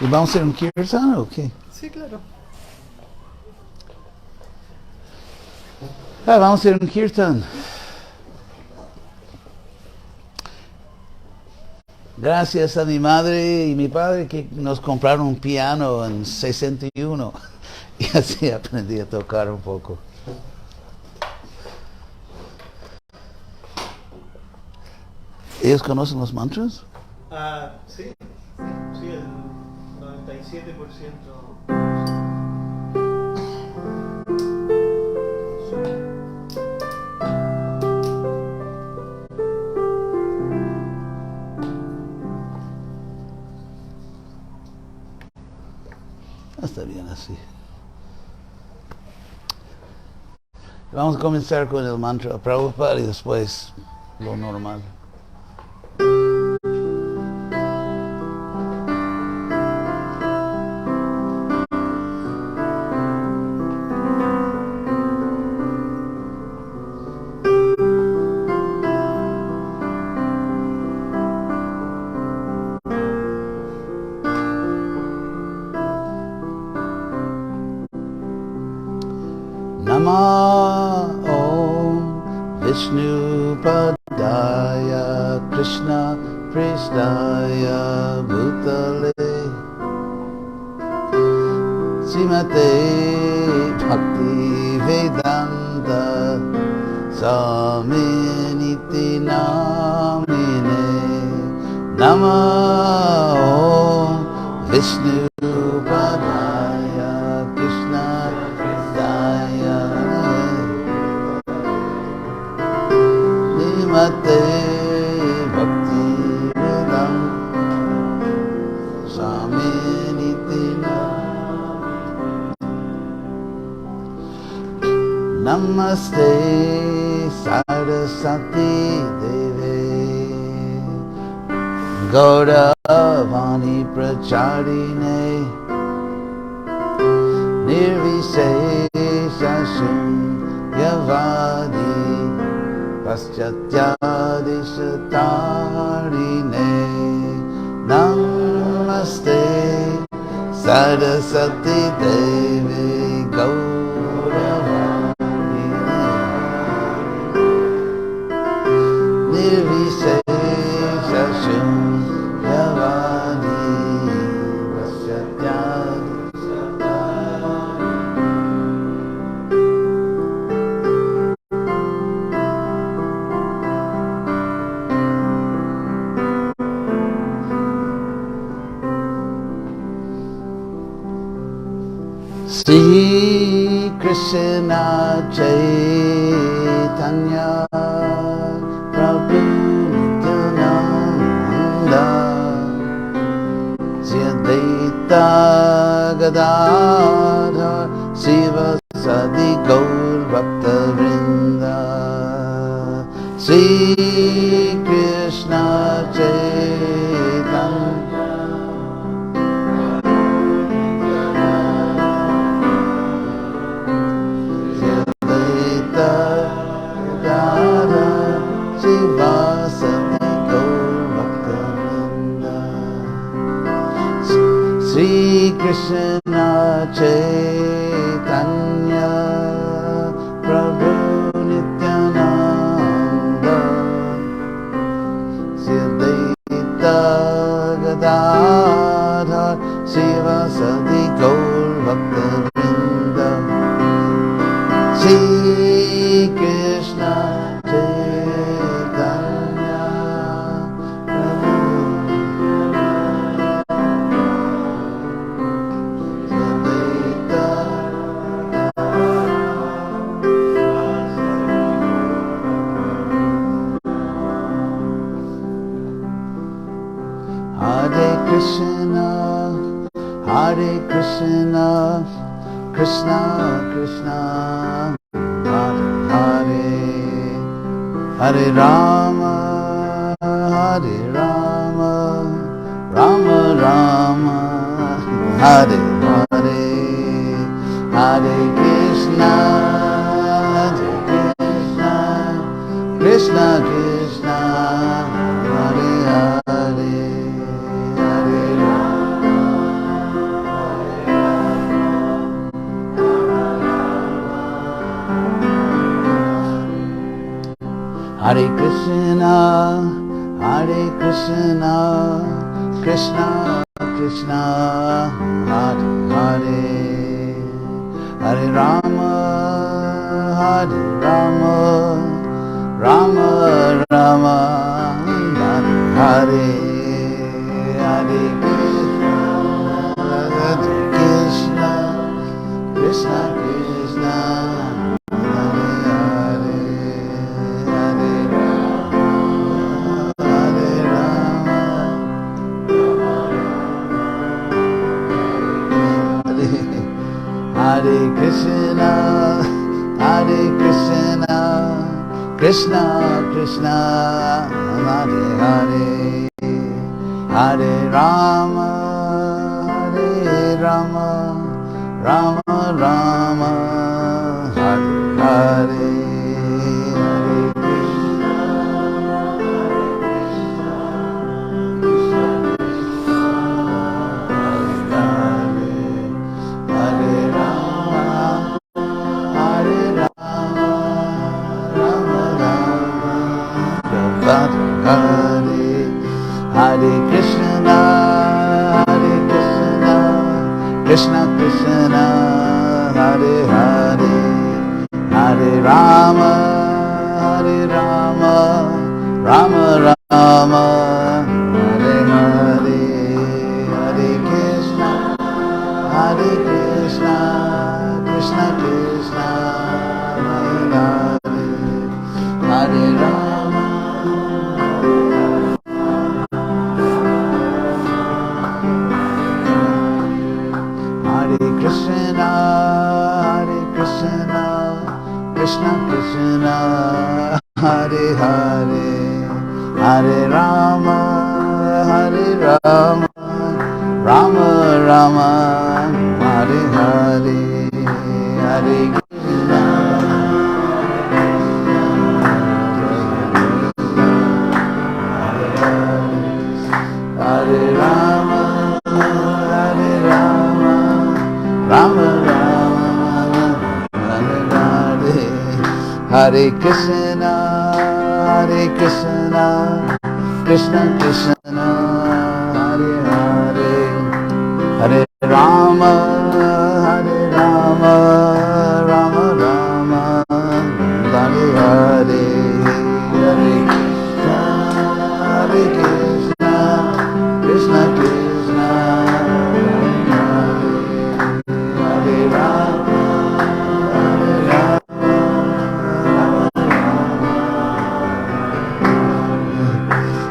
¿Y vamos a hacer un kirtan o qué? Sí, claro. Vamos a hacer un kirtan. Gracias a mi madre y mi padre que nos compraron un piano en 61 y así aprendí a tocar un poco. ¿Ellos conocen los mantras? Sí, sí, el 97%. Está bien así. Vamos a comenzar con el mantra Prabhupada y después lo normal. Nama Om Vishnu Padaya Krishna Pristaya Bhutale Srimate Bhakti Vedanta Saminiti Namine Nama Om Vishnu Padaya Krishna Mate Bhakti Vedam Saminitina Namaste Saraswati Deve Gauravani Pracharine Nirvisesha Shunyavadi Paschatya Dishatarine Namaste Saraswati Devi Gauravani Nirvisesha Shunyavadi Paschatya Sri Krishna Chaitanya Prabhu Nityananda Sri Advaita Gadadhar Srivasadi Gaur Bhakta Vrinda Sri Krishna Chaitanya Sri Krishna Chaitanya Prabhu Nityananda Sri Advaita Gadadhar Srivasadi Gaur Bhakta Vrinda Sri Krishna Chaitanya Hare Krishna, Hare Krishna, Krishna Krishna, Hare Hare, Hare Rama, Hare Rama, Rama Rama, Hare Hare, Hare Krishna, Hare Krishna, Krishna Krishna, Hare Hare. Hare Krishna, Hare Krishna, Krishna Krishna, Hare Hare, Hare Rama, Hare Rama, Rama Rama, Hare Hare, Hare Krishna, Hare Krishna, Krishna Krishna, Hare Hare, Hare Rama, Hare Rama, Hare Krishna, Hare Krishna, Krishna Krishna, Hare Hare, Hare Rama, Hare Rama, Rama Rama, Hare Hare, Hare Krishna, Hare Rama, Hare Rama, Rama Rama, Hare Hare, Hare Krishna, Hare Krishna, Krishna Krishna, Hare Hare, Hare Rama, Hare Rama, Rama Rama, Hare Hare, Hare Krishna, Hare Krishna, Krishna Krishna, Hare Hare, Hare Rama, Hare Krishna, Hare Krishna, Krishna Krishna, Hare Hare, Hare Rama, Hare Rama, Rama Rama, Hare Hare, Hare Krishna, Hare Rama, Hare Rama, Rama Rama, Hare Hare, Hare Krishna, Hare Krishna, Krishna Krishna, Hare Hare, Hare Rama, Hare Rama, Rama Rama, Hare Hare, Hare Krishna, Hare Krishna, Krishna Krishna, Hare Rama, Hare Rama,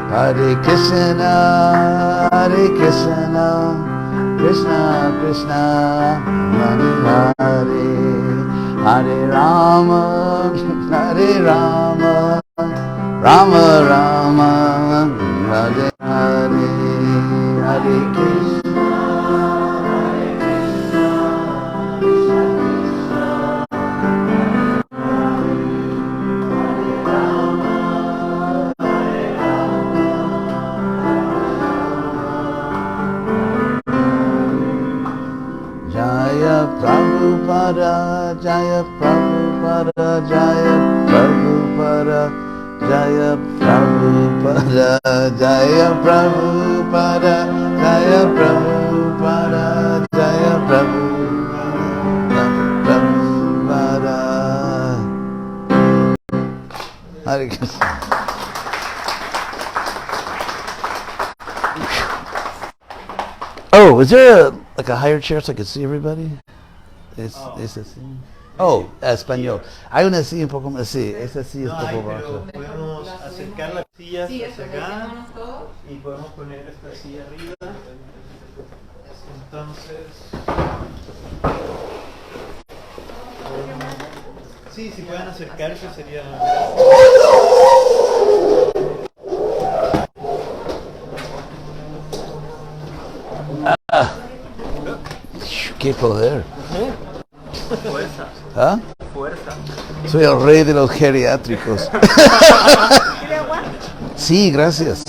Hare Krishna, Hare Krishna, Krishna Krishna, Hare Hare, Hare Rama, Hare Rama, Rama Rama, Hare Hare, Hare Krishna, Hare Krishna, Krishna Krishna, Hare Rama, Hare Rama, Jaya Prabhupada, Jaya Prabhupada, Jaya Prabhupada, Jaya Prabhupada, Jaya Prabhupada, Jaya Prabhupada, Jaya Prabhupada, Hare Krishna. Oh, is there like a higher chair so I could see everybody? Es así. Oh, español. Hay una así un poco más, sí, esa sí es No un hay, poco pero baja. podemos acercar las sillas Sí, hacia eso, acá sentémonos todos. y podemos poner esta silla arriba. Entonces, sí, si pueden acercarse sería... ¡Qué poder! Fuerza, ¿Ah? fuerza. Soy el rey de los geriátricos. Sí, gracias.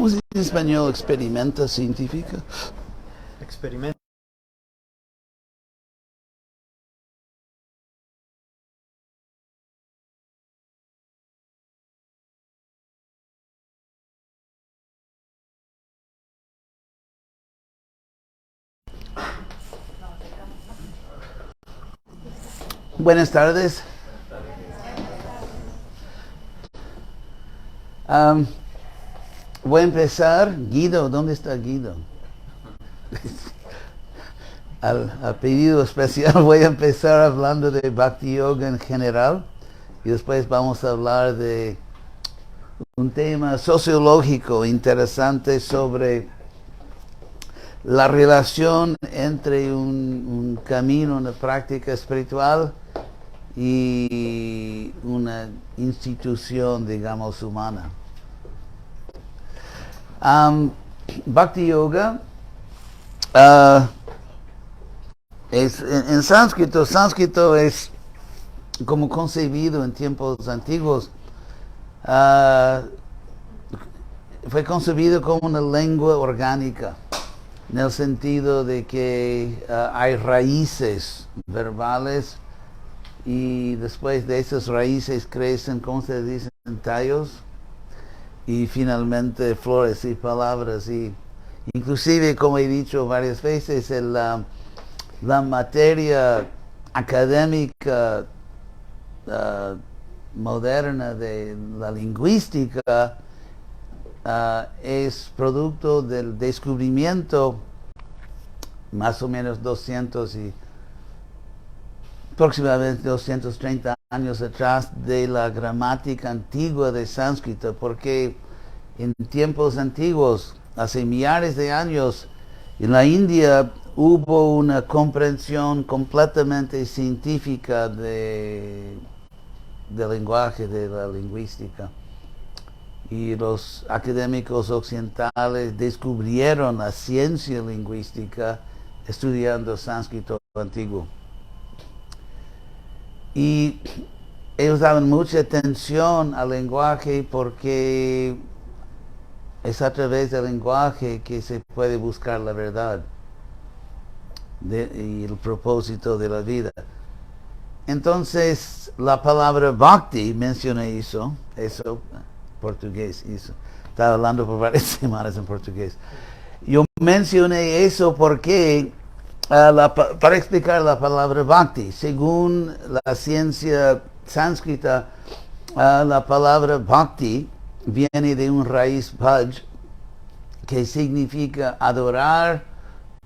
¿Cómo se dice en español experimenta científica? Experimento. Buenas tardes. Voy a empezar. Guido, ¿dónde está Guido? A pedido especial voy a empezar hablando de Bhakti Yoga en general y después vamos a hablar de un tema sociológico interesante sobre la relación entre un camino, una práctica espiritual y una institución, digamos, humana. Bhakti Yoga es en sánscrito. Sánscrito es como concebido en tiempos antiguos. Fue concebido como una lengua orgánica, en el sentido de que hay raíces verbales y después de esas raíces crecen, ¿cómo se dicen? Tallos y finalmente flores y palabras. Y inclusive, como he dicho varias veces, la materia académica moderna de la lingüística es producto del descubrimiento más o menos 200 y aproximadamente 230 años atrás de la gramática antigua de sánscrito, porque en tiempos antiguos, hace millares de años, en la India hubo una comprensión completamente científica del lenguaje, de la lingüística. Y los académicos occidentales descubrieron la ciencia lingüística estudiando sánscrito antiguo. Y ellos daban mucha atención al lenguaje porque es a través del lenguaje que se puede buscar la verdad y el propósito de la vida. Entonces, la palabra bhakti, mencioné eso, portugués, eso. Estaba hablando por varias semanas en portugués. Yo mencioné eso porque para explicar la palabra bhakti, según la ciencia sánscrita, la palabra bhakti viene de un raíz bhaj, que significa adorar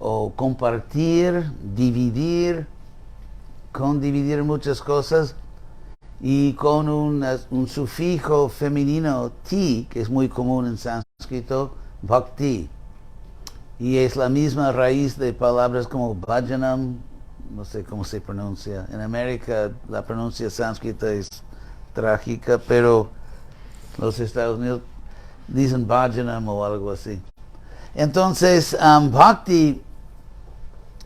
o compartir, dividir, condividir muchas cosas, y con un sufijo femenino ti, que es muy común en sánscrito, bhakti. Y es la misma raíz de palabras como bhajanam, no sé cómo se pronuncia. En América la pronuncia sánscrita es trágica, pero los Estados Unidos dicen bhajanam o algo así. Entonces,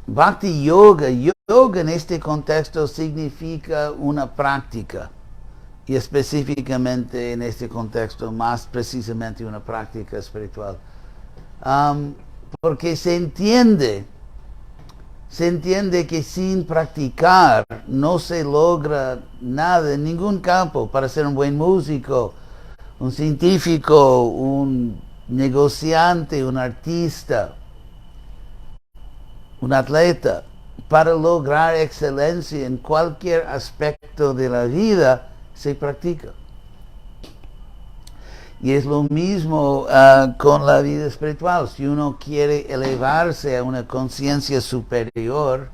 bhakti yoga en este contexto significa una práctica. Y específicamente en este contexto, más precisamente una práctica espiritual. Porque se entiende que sin practicar no se logra nada en ningún campo. Para ser un buen músico, un científico, un negociante, un artista, un atleta, para lograr excelencia en cualquier aspecto de la vida, se practica. Y es lo mismo con la vida espiritual. Si uno quiere elevarse a una conciencia superior,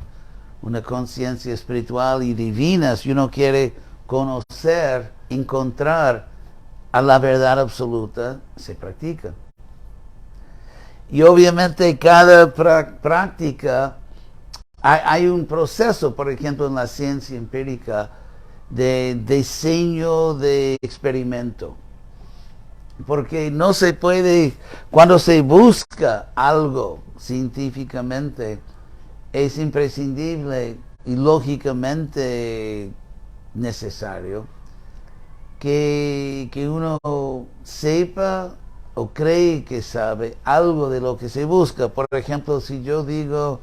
una conciencia espiritual y divina, si uno quiere conocer, encontrar a la verdad absoluta, se practica. Y obviamente cada práctica, hay un proceso, por ejemplo, en la ciencia empírica, de diseño de experimento. Porque no se puede, cuando se busca algo científicamente, es imprescindible y lógicamente necesario que uno sepa o cree que sabe algo de lo que se busca. Por ejemplo, si yo digo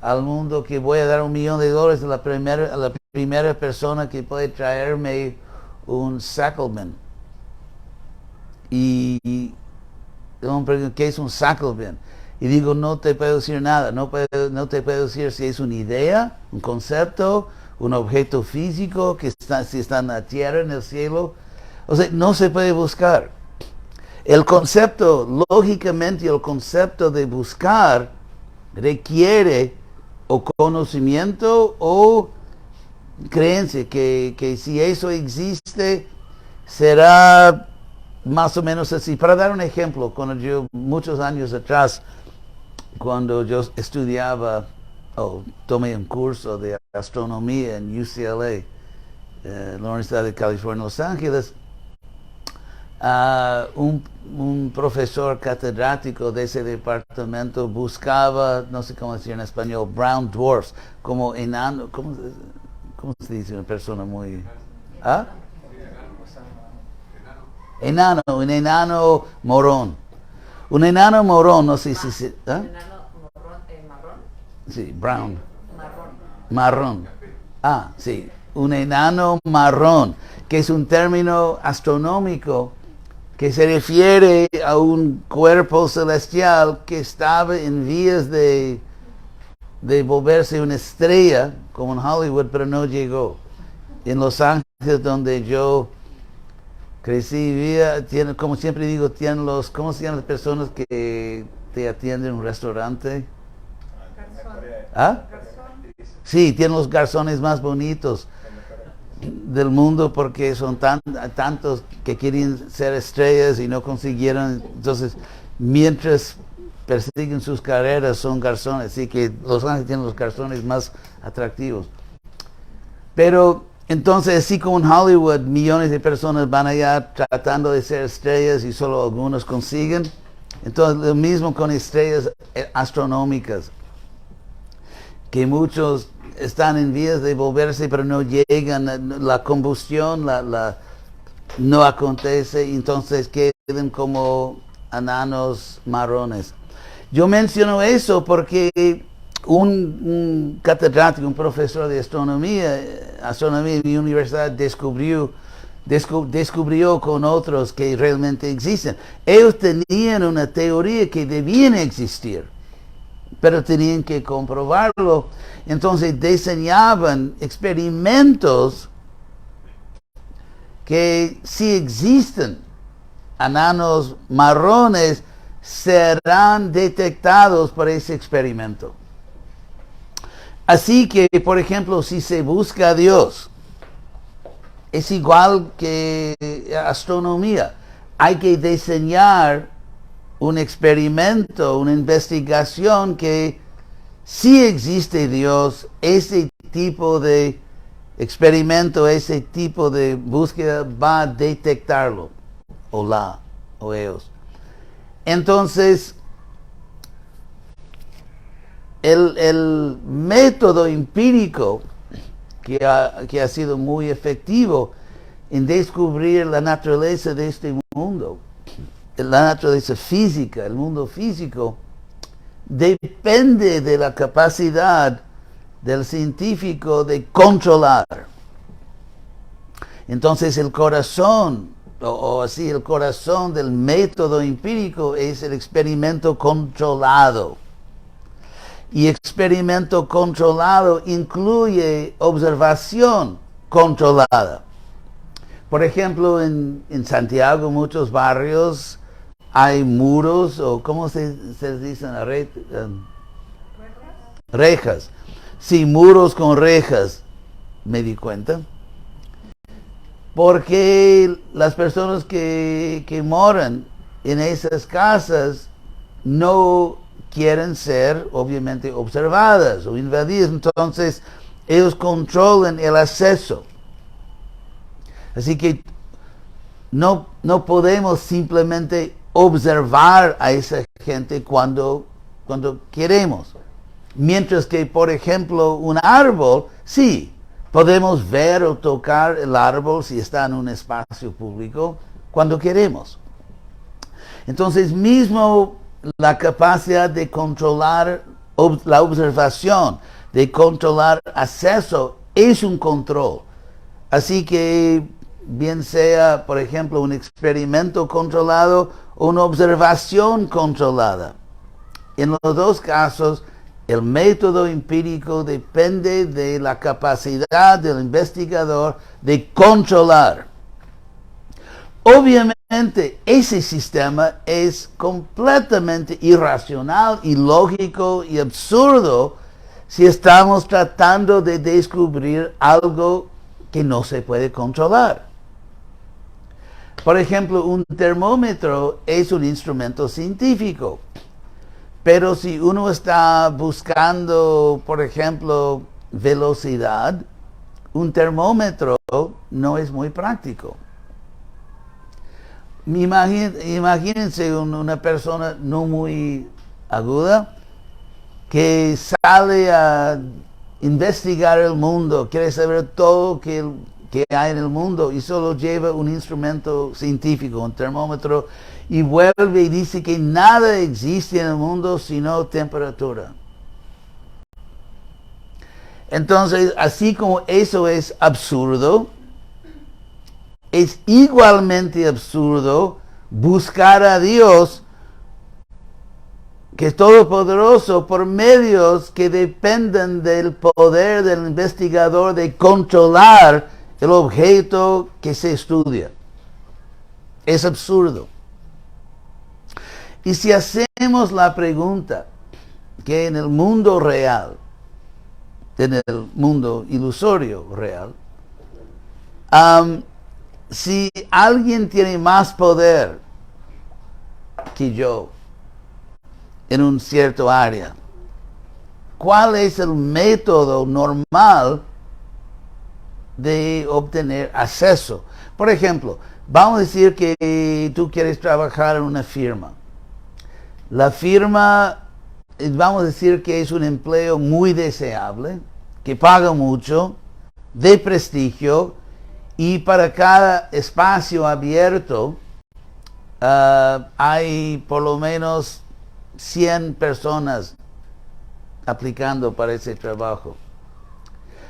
al mundo que voy a dar $1,000,000 a la primera persona que puede traerme un Sackelman. Y me preguntan, ¿qué es un Sackelman? Y digo, no te puedo decir nada, no te puedo decir si es una idea, un concepto, un objeto físico, si está en la tierra, en el cielo. O sea, no se puede buscar. El concepto, lógicamente, el concepto de buscar requiere o conocimiento o creencia, que si eso existe, será más o menos así. Para dar un ejemplo, muchos años atrás, cuando yo estudiaba tomé un curso de astronomía en UCLA, la Universidad de California, Los Ángeles, un profesor catedrático de ese departamento buscaba, no sé cómo decir en español, brown dwarfs, como enano, ¿cómo se dice una persona muy... ¿Ah? Un enano morón. Un enano morón, no sé si... ¿ah? Enano marrón. Sí, brown. Marrón. Marrón. Sí. Un enano marrón, que es un término astronómico que se refiere a un cuerpo celestial que estaba en vías de volverse una estrella, como en Hollywood, pero no llegó. En Los Ángeles, donde yo crecí, vivía, como siempre digo, tienen ¿cómo se llaman las personas que te atienden en un restaurante? ¿Ah? Sí, tienen los garzones más bonitos del mundo porque son tantos que quieren ser estrellas y no consiguieron. Entonces, mientras persiguen sus carreras, son garzones. Así que Los Ángeles tienen los garzones más atractivos. Pero entonces, así como en Hollywood, millones de personas van allá tratando de ser estrellas y solo algunos consiguen. Entonces, lo mismo con estrellas astronómicas, que muchos están en vías de volverse, pero no llegan, la combustión no acontece, entonces quedan como enanos marrones. Yo menciono eso porque un catedrático, un profesor de astronomía en mi universidad descubrió con otros que realmente existen. Ellos tenían una teoría que debían existir, pero tenían que comprobarlo. Entonces diseñaban experimentos que si existen enanos marrones, serán detectados por ese experimento. Así que, por ejemplo, si se busca a Dios, es igual que astronomía. Hay que diseñar un experimento, una investigación que si existe Dios, ese tipo de experimento, ese tipo de búsqueda va a detectarlo, o ellos. Entonces, el método empírico que ha sido muy efectivo en descubrir la naturaleza de este mundo, la naturaleza física, el mundo físico, depende de la capacidad del científico de controlar. Entonces el corazón, el corazón del método empírico es el experimento controlado. Y experimento controlado incluye observación controlada. Por ejemplo, en Santiago, muchos barrios hay muros, o ¿cómo se dicen? Rejas. Sí, muros con rejas, me di cuenta. Porque las personas que moran en esas casas no quieren ser, obviamente, observadas o invadidas. Entonces, ellos controlan el acceso. Así que no podemos simplemente observar a esa gente cuando queremos. Mientras que, por ejemplo, un árbol, sí, podemos ver o tocar el árbol si está en un espacio público cuando queremos. Entonces mismo la capacidad de controlar la observación, de controlar acceso, es un control. Así que bien sea, por ejemplo, un experimento controlado o una observación controlada. En los dos casos, el método empírico depende de la capacidad del investigador de controlar. Obviamente, ese sistema es completamente irracional, ilógico y absurdo si estamos tratando de descubrir algo que no se puede controlar. Por ejemplo, un termómetro es un instrumento científico, pero si uno está buscando, por ejemplo, velocidad, un termómetro no es muy práctico. Imagínense una persona no muy aguda que sale a investigar el mundo, quiere saber todo que hay en el mundo y solo lleva un instrumento científico, un termómetro, y vuelve y dice que nada existe en el mundo sino temperatura. Entonces, así como eso es absurdo, es igualmente absurdo buscar a Dios, que es todopoderoso, por medios que dependen del poder del investigador de controlar el objeto que se estudia. Es absurdo. Y si hacemos la pregunta que en el mundo real, en el mundo ilusorio real, si alguien tiene más poder que yo en un cierto área, ¿cuál es el método normal de obtener acceso? Por ejemplo, vamos a decir que tú quieres trabajar en una firma. La firma, vamos a decir que es un empleo muy deseable, que paga mucho, de prestigio, y para cada espacio abierto hay por lo menos 100 personas aplicando para ese trabajo.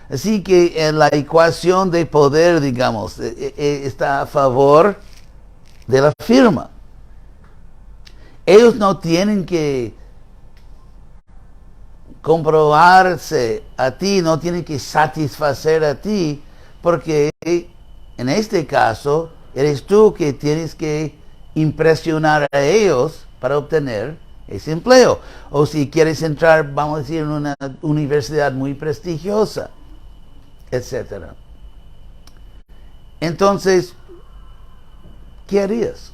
Así que en la ecuación de poder, digamos, está a favor de la firma. Ellos no tienen que comprobarse a ti, no tienen que satisfacer a ti, porque en este caso eres tú que tienes que impresionar a ellos para obtener ese empleo. O si quieres entrar, vamos a decir, en una universidad muy prestigiosa, etc. Entonces, ¿qué harías?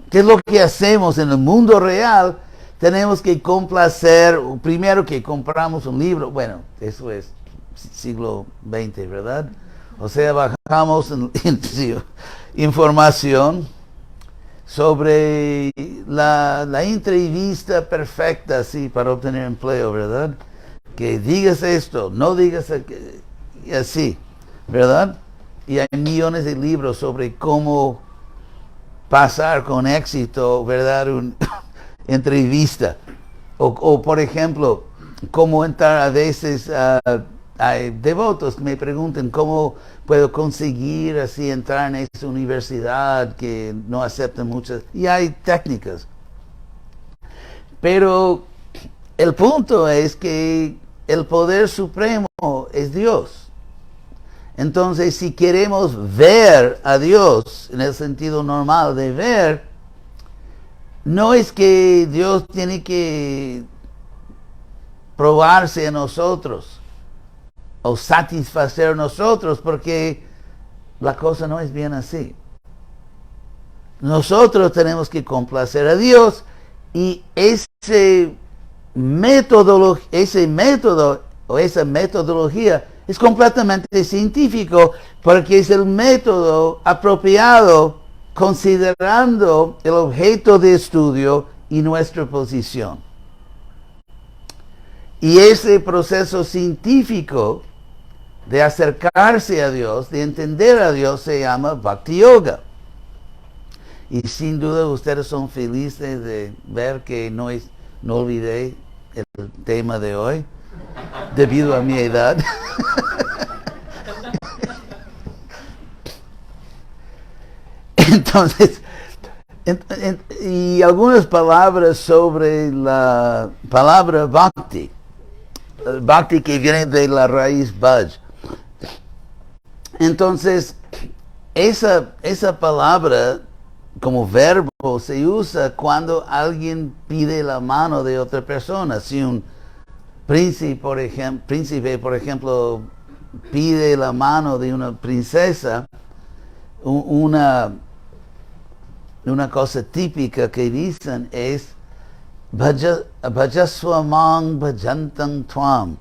¿Qué es lo que hacemos en el mundo real? Tenemos que complacer, primero que compramos un libro, bueno, eso es siglo XX, ¿verdad? O sea, bajamos información sobre la entrevista perfecta, sí, para obtener empleo, ¿verdad? Que digas esto, no digas y así, ¿verdad? Y hay millones de libros sobre cómo pasar con éxito, ¿verdad? Una entrevista. O por ejemplo, cómo entrar a veces hay devotos que me preguntan cómo puedo conseguir así entrar en esa universidad que no aceptan muchas, y hay técnicas. Pero el punto es que el poder supremo es Dios. Entonces, si queremos ver a Dios en el sentido normal de ver, no es que Dios tiene que probarse a nosotros o satisfacer a nosotros, porque la cosa no es bien así. Nosotros tenemos que complacer a Dios, y ese método o esa metodología es completamente científico, porque es el método apropiado considerando el objeto de estudio y nuestra posición. Y ese proceso científico de acercarse a Dios, de entender a Dios, se llama Bhakti Yoga. Y sin duda ustedes son felices de ver que no olvidé el tema de hoy, debido a mi edad. Entonces, y algunas palabras sobre la palabra bhakti. Bhakti que viene de la raíz bhaj. Entonces, esa palabra como verbo se usa cuando alguien pide la mano de otra persona. Si un príncipe, por ejemplo, pide la mano de una princesa, una cosa típica que dicen es Bhajaswamang bhajantam tvam,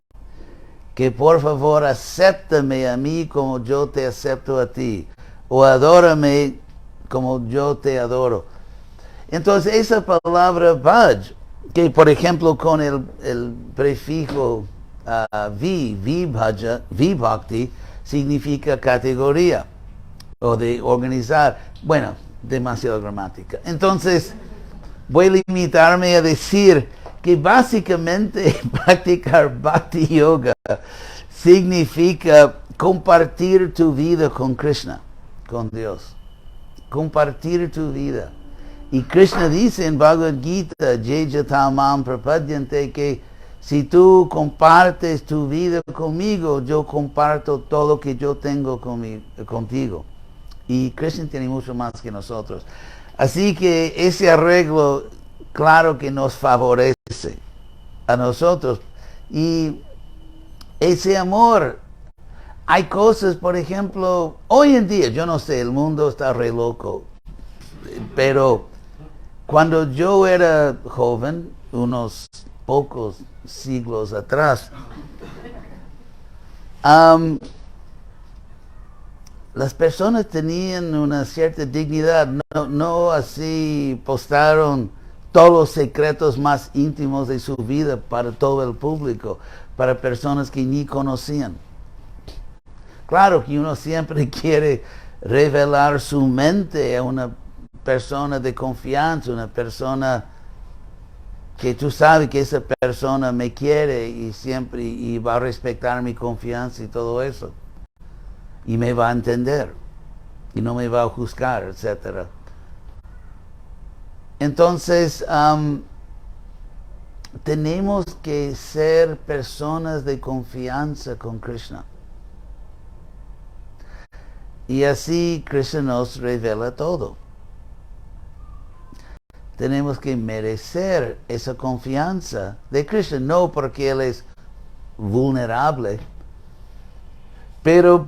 que por favor acéptame a mí como yo te acepto a ti, o adórame como yo te adoro. Entonces esa palabra bhaj, que por ejemplo con el prefijo vi bhakti, significa categoría o de organizar. Bueno, demasiado gramática. Entonces voy a limitarme a decir que básicamente practicar Bhakti Yoga significa compartir tu vida con Krishna, con Dios. Compartir tu vida. Y Krishna dice en Bhagavad Gita, Jejatamam prapadyante, que si tú compartes tu vida conmigo, yo comparto todo lo que yo tengo contigo. Y Krishna tiene mucho más que nosotros. Así que ese arreglo, claro que nos favorece a nosotros. Y ese amor, hay cosas, por ejemplo, hoy en día, yo no sé, el mundo está re loco, pero cuando yo era joven, unos pocos siglos atrás, las personas tenían una cierta dignidad, no así postaron todos los secretos más íntimos de su vida para todo el público, para personas que ni conocían. Claro que uno siempre quiere revelar su mente a una persona de confianza, una persona que tú sabes que esa persona me quiere y va a respetar mi confianza y todo eso. Y me va a entender y no me va a juzgar, etc. Entonces, tenemos que ser personas de confianza con Krishna. Y así Krishna nos revela todo. Tenemos que merecer esa confianza de Krishna, no porque Él es vulnerable, pero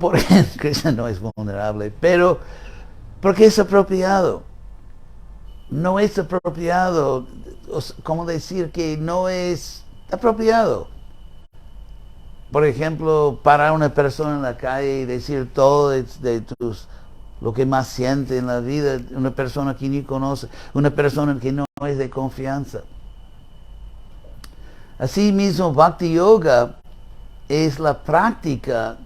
Krishna no es vulnerable, pero porque es apropiado. No es apropiado, ¿cómo decir que no es apropiado? Por ejemplo, parar a una persona en la calle y decir todo lo que más siente en la vida, una persona que ni conoce, una persona que no es de confianza. Así mismo, Bhakti Yoga es la práctica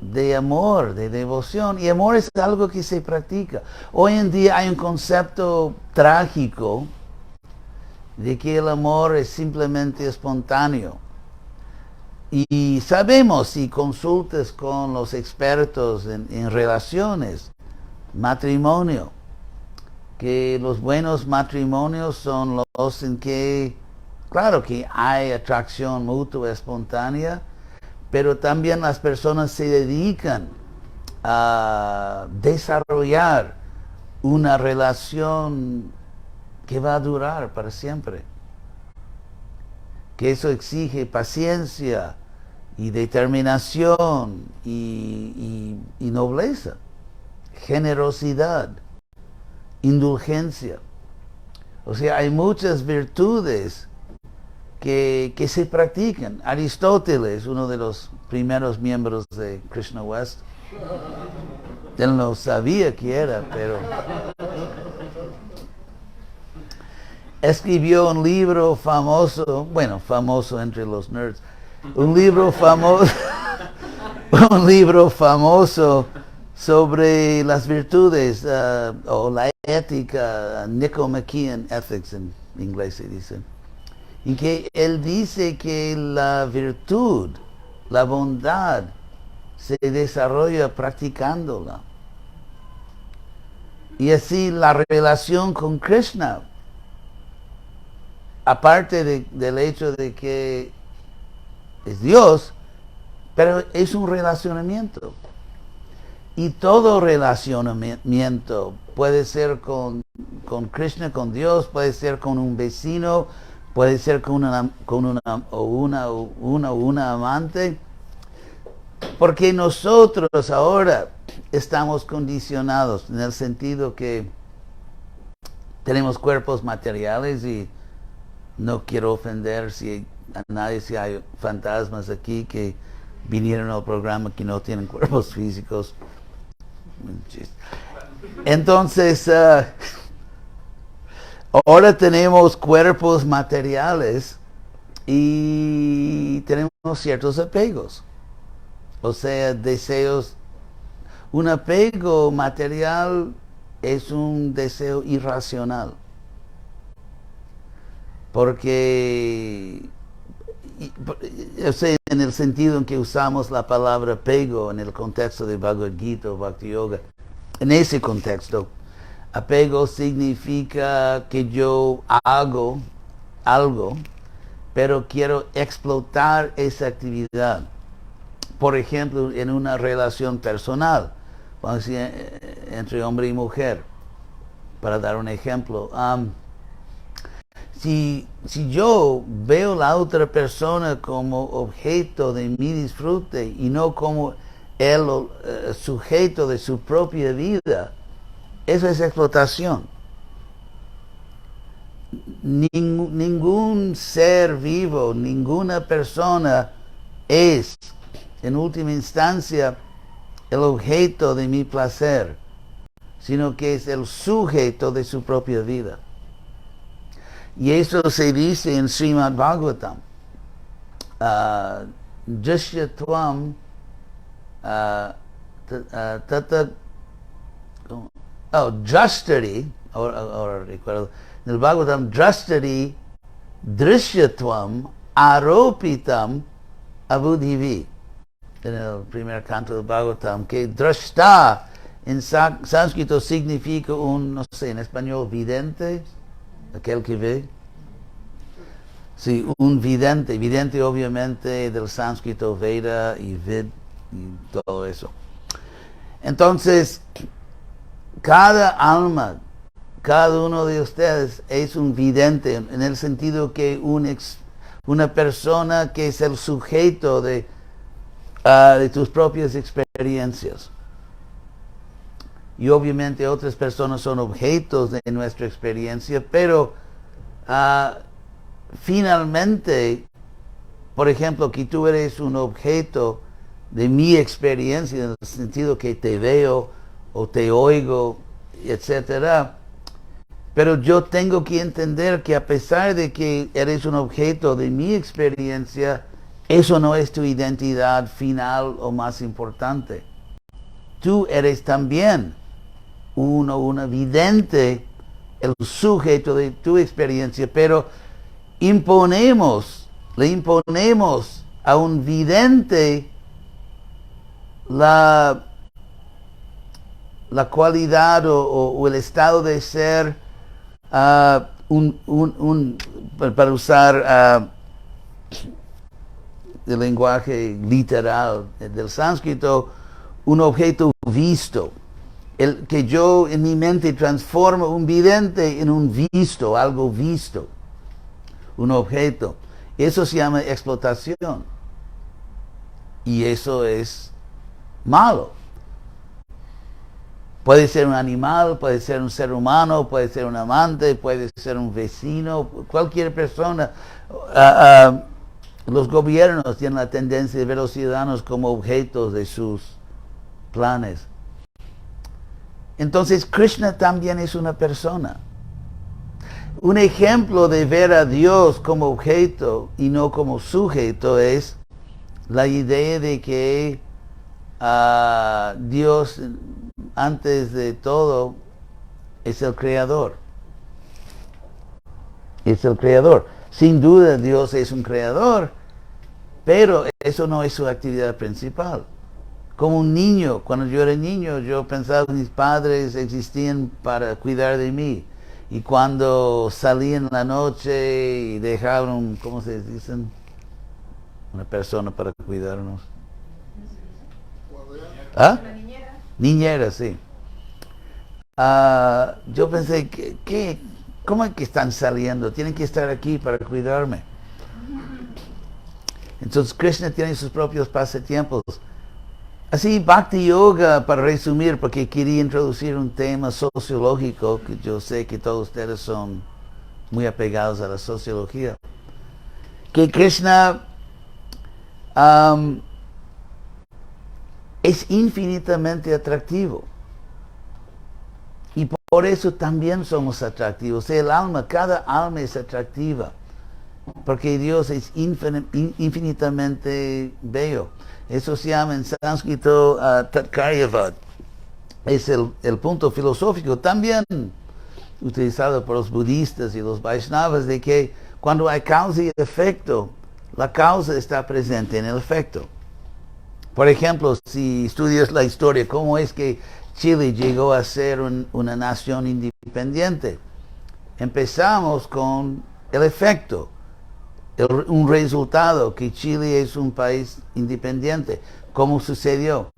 de amor, de devoción, y amor es algo que se practica. Hoy en día hay un concepto trágico de que el amor es simplemente espontáneo. Y sabemos, si consultas con los expertos en relaciones, matrimonio, que los buenos matrimonios son los en que, claro que hay atracción mutua espontánea, pero también las personas se dedican a desarrollar una relación que va a durar para siempre. Que eso exige paciencia y determinación y nobleza, generosidad, indulgencia. O sea, hay muchas virtudes que se practican. Aristóteles, uno de los primeros miembros de Krishna West, él no sabía quién era, pero escribió un libro famoso, bueno, famoso entre los nerds, un libro famoso sobre las virtudes o la ética, Nicomachean Ethics en inglés se dice, en que él dice que la virtud, la bondad, se desarrolla practicándola. Y así la relación con Krishna, aparte del hecho de que es Dios, pero es un relacionamiento. Y todo relacionamiento puede ser con Krishna, con Dios, puede ser con un vecino, puede ser con una amante, porque nosotros ahora estamos condicionados en el sentido que tenemos cuerpos materiales y no quiero ofender a nadie si hay fantasmas aquí que vinieron al programa que no tienen cuerpos físicos. Entonces, ahora tenemos cuerpos materiales y tenemos ciertos apegos. O sea, deseos. Un apego material es un deseo irracional. Porque, o sea, en el sentido en que usamos la palabra apego en el contexto de Bhagavad Gita o Bhakti Yoga, en ese contexto, apego significa que yo hago algo, pero quiero explotar esa actividad. Por ejemplo, en una relación personal, vamos a decir, entre hombre y mujer, para dar un ejemplo. Si yo veo a la otra persona como objeto de mi disfrute y no como el sujeto de su propia vida, eso es explotación. Ningún ser vivo, ninguna persona es, en última instancia, el objeto de mi placer, sino que es el sujeto de su propia vida. Y eso se dice en Srimad Bhagavatam. Drishya tvam tata drashtari, ahora recuerdo, en el Bhagavatam, drashtari drishyatvam aropitam abudhivi. En el primer canto del Bhagavatam, que drashta en sánscrito significa no sé, en español, vidente, aquel que ve. Sí, un vidente. Vidente obviamente del sánscrito Veda y Vid y todo eso. Entonces, cada alma, cada uno de ustedes es un vidente en el sentido que una persona que es el sujeto de tus propias experiencias. Y obviamente otras personas son objetos de nuestra experiencia, pero finalmente, por ejemplo, que tú eres un objeto de mi experiencia, en el sentido que te veo o te oigo, etcétera. Pero yo tengo que entender que a pesar de que eres un objeto de mi experiencia, eso no es tu identidad final o más importante. Tú eres también una vidente, el sujeto de tu experiencia, pero le imponemos a un vidente la cualidad o el estado de ser, para usar el lenguaje literal del sánscrito, un objeto visto. El que yo en mi mente transformo un vidente en un visto, algo visto, un objeto. Eso se llama explotación. Y eso es malo. Puede ser un animal, puede ser un ser humano, puede ser un amante, puede ser un vecino, cualquier persona. Los gobiernos tienen la tendencia de ver a los ciudadanos como objetos de sus planes. Entonces Krishna también es una persona. Un ejemplo de ver a Dios como objeto y no como sujeto es la idea de que Dios, antes de todo, es el creador. Es el creador. Sin duda Dios es un creador, pero eso no es su actividad principal. Como un niño, cuando yo era niño, yo pensaba que mis padres existían para cuidar de mí. Y cuando salí en la noche y dejaron, ¿cómo se dicen? Una persona para cuidarnos. ¿Ah? La niñera. Niñera, sí. Yo pensé, ¿cómo es que están saliendo? Tienen que estar aquí para cuidarme. Entonces Krishna tiene sus propios pasatiempos. Así, Bhakti Yoga, para resumir, porque quería introducir un tema sociológico, que yo sé que todos ustedes son muy apegados a la sociología, que Krishna es infinitamente atractivo. Y por eso también somos atractivos. El alma, cada alma es atractiva, porque Dios es infinitamente bello. Eso se llama en sánscrito Tatkaryavad. Es el punto filosófico también utilizado por los budistas y los Vaishnavas, de que cuando hay causa y efecto, la causa está presente en el efecto. Por ejemplo, si estudias la historia, cómo es que Chile llegó a ser una nación independiente. Empezamos con el efecto. Un resultado, que Chile es un país independiente. ¿Cómo sucedió?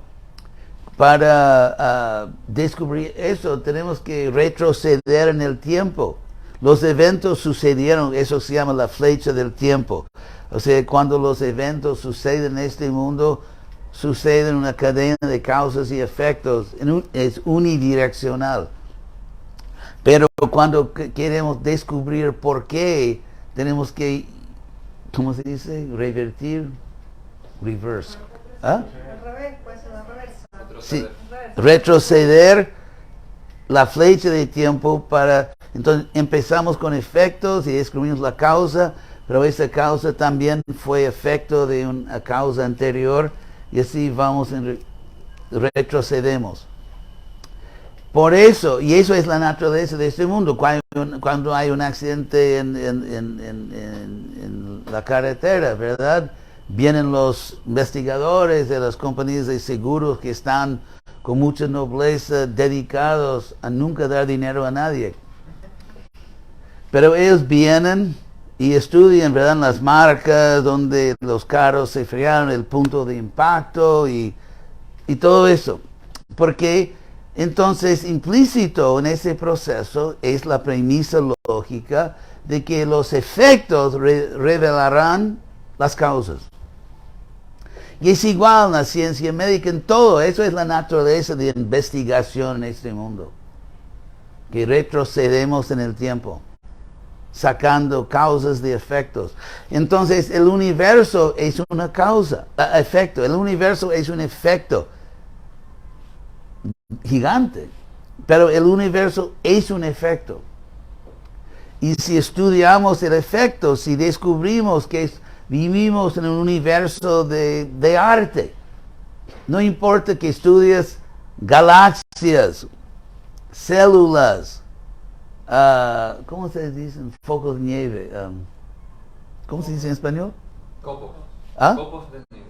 Para descubrir eso tenemos que retroceder en el tiempo. Los eventos sucedieron, eso se llama la flecha del tiempo. O sea, cuando los eventos suceden en este mundo, suceden una cadena de causas y efectos, es unidireccional. Pero cuando queremos descubrir por qué, tenemos que, ¿cómo se dice? Revertir. Reverse. ¿Ah? Al revés, pues la reversa. Sí. Retroceder la flecha de tiempo para... Entonces empezamos con efectos y descubrimos la causa, pero esa causa también fue efecto de una causa anterior y así vamos, retrocedemos. Por eso, y eso es la naturaleza de este mundo, cuando hay un accidente en la carretera, ¿verdad? Vienen los investigadores de las compañías de seguros que están con mucha nobleza dedicados a nunca dar dinero a nadie. Pero ellos vienen y estudian, ¿verdad?, las marcas donde los carros se frearon, el punto de impacto y todo eso. Porque entonces implícito en ese proceso es la premisa lógica de que los efectos revelarán las causas. Y es igual en la ciencia médica, en todo. Eso es la naturaleza de investigación en este mundo. Que retrocedemos en el tiempo, sacando causas de efectos. Entonces el universo es una causa, efecto. El universo es un efecto gigante, pero el universo es un efecto. Y si estudiamos el efecto, si descubrimos que vivimos en un universo de arte, no importa que estudies galaxias, células, ¿cómo se dicen? Focos de nieve. ¿Cómo se dice en español? Copos. ¿Ah? Copos de nieve.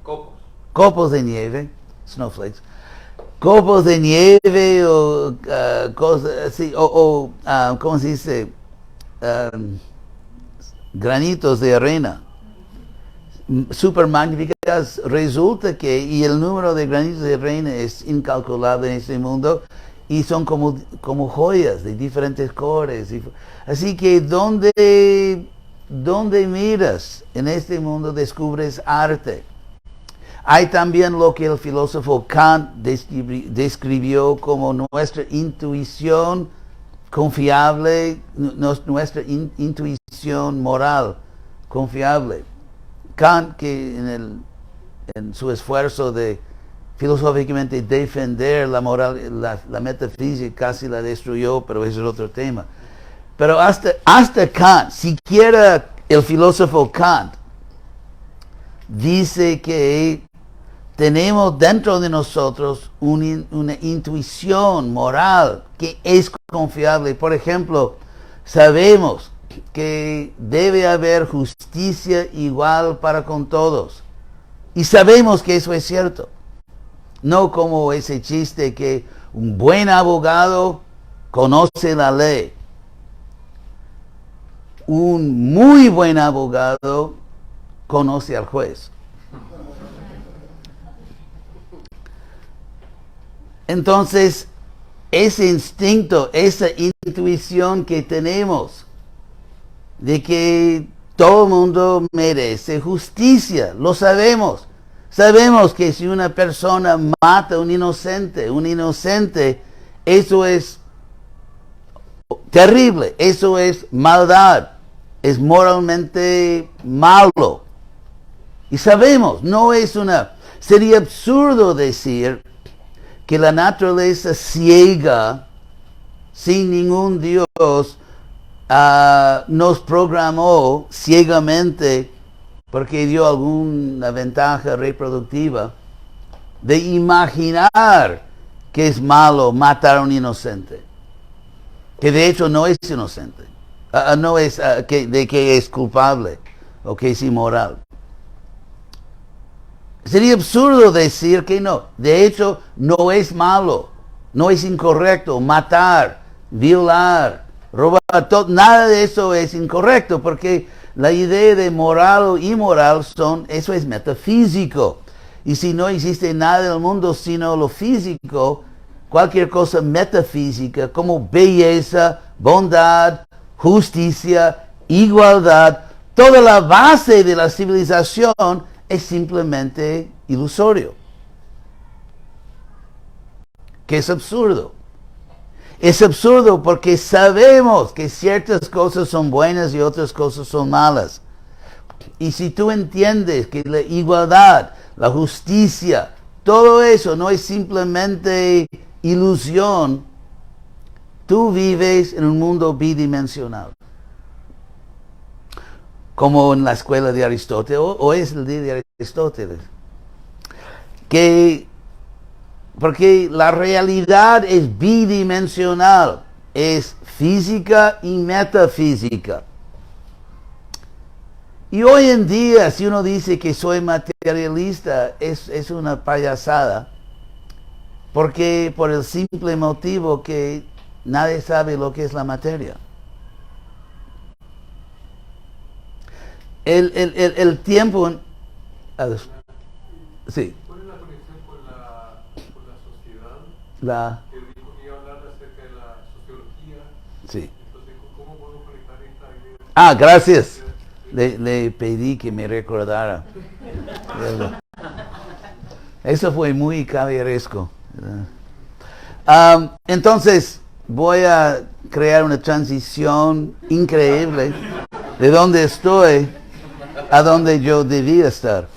Copos. Copos de nieve, snowflakes. Copos de nieve o cosas así, ¿cómo se dice? Granitos de arena. Super magníficas. Resulta que, y el número de granitos de arena es incalculable en este mundo, y son como joyas de diferentes colores. Así que donde miras en este mundo descubres arte. Hay también lo que el filósofo Kant describió como nuestra intuición confiable, nuestra intuición moral confiable. Kant, que en su esfuerzo de filosóficamente defender la moral, la metafísica, casi la destruyó, pero ese es otro tema. Pero hasta Kant, siquiera el filósofo Kant, dice que tenemos dentro de nosotros una intuición moral que es confiable. Por ejemplo, sabemos que debe haber justicia igual para con todos. Y sabemos que eso es cierto. No como ese chiste que un buen abogado conoce la ley. Un muy buen abogado conoce al juez. Entonces, ese instinto, esa intuición que tenemos de que todo el mundo merece justicia, lo sabemos. Sabemos que si una persona mata a un inocente, eso es terrible, eso es maldad, es moralmente malo. Y sabemos, sería absurdo decir que la naturaleza ciega, sin ningún Dios, nos programó ciegamente porque dio alguna ventaja reproductiva de imaginar que es malo matar a un inocente, que de hecho no es inocente, no es de que es culpable o que es inmoral. Sería absurdo decir que no. De hecho, no es malo, no es incorrecto matar, violar, robar, nada de eso es incorrecto, porque la idea de moral o inmoral eso es metafísico. Y si no existe nada en el mundo sino lo físico, cualquier cosa metafísica como belleza, bondad, justicia, igualdad, toda la base de la civilización es simplemente ilusorio. Que es absurdo. Es absurdo porque sabemos que ciertas cosas son buenas y otras cosas son malas. Y si tú entiendes que la igualdad, la justicia, todo eso no es simplemente ilusión, tú vives en un mundo bidimensional. Como en la escuela de Aristóteles, o es el día de Aristóteles. Porque la realidad es bidimensional, es física y metafísica. Y hoy en día, si uno dice que soy materialista, es una payasada, porque por el simple motivo que nadie sabe lo que es la materia. El tiempo... Sí. ¿Cuál es la conexión con la sociedad? Que iba a hablar acerca de la sociología. Sí. Entonces, ¿cómo podemos conectar esta idea? Gracias. Le pedí que me recordara. Eso fue muy caballeresco. Entonces, voy a crear una transición increíble de donde estoy a donde yo debía estar.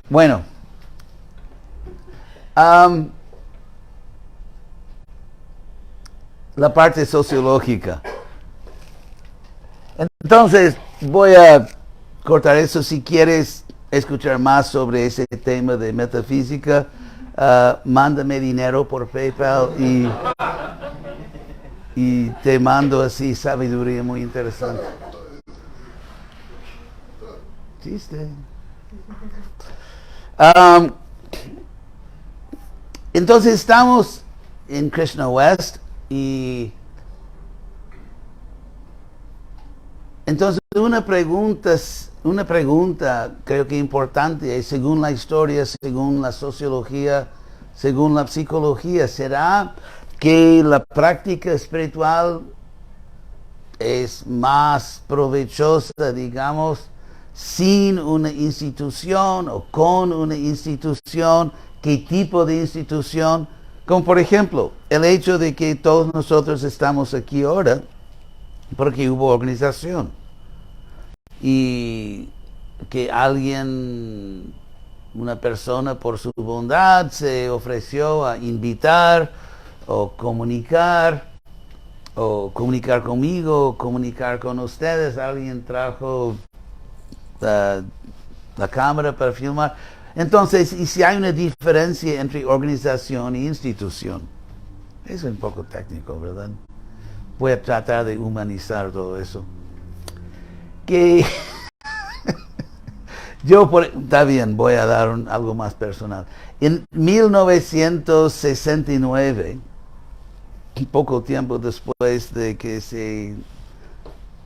Bueno, la parte sociológica. Entonces, voy a cortar eso. Si quieres escuchar más sobre ese tema de metafísica, mándame dinero por PayPal y te mando así sabiduría muy interesante. Chiste. Entonces estamos en Krishna West y entonces una pregunta creo que importante es, según la historia, según la sociología, según la psicología, ¿será que la práctica espiritual es más provechosa, digamos, sin una institución o con una institución? ¿Qué tipo de institución? Como por ejemplo, el hecho de que todos nosotros estamos aquí ahora porque hubo organización y que alguien, una persona por su bondad se ofreció a invitar o comunicar o comunicar conmigo, comunicar con ustedes. Alguien trajo la cámara para filmar. Entonces, ¿y si hay una diferencia entre organización e institución? Es un poco técnico, ¿verdad? Voy a tratar de humanizar todo eso. Que está bien, voy a dar algo más personal. En 1969, poco tiempo después de que se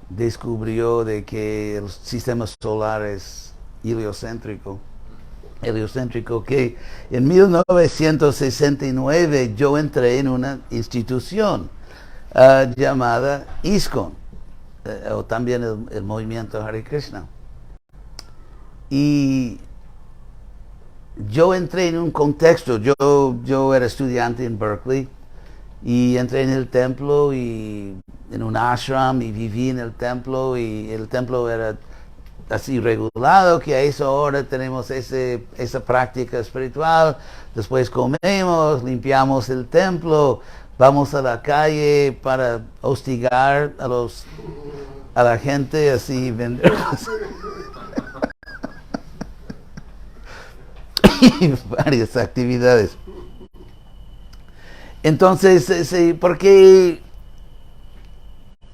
descubrió de que el sistema solar es heliocéntrico, que en 1969 yo entré en una institución llamada ISKCON, o también el movimiento Hare Krishna. Y yo entré en un contexto, yo era estudiante en Berkeley, y entré en el templo y en un ashram y viví en el templo, y el templo era así regulado que a esa hora tenemos esa práctica espiritual, después comemos, limpiamos el templo, vamos a la calle para hostigar a la gente, así vender y varias actividades. Entonces, porque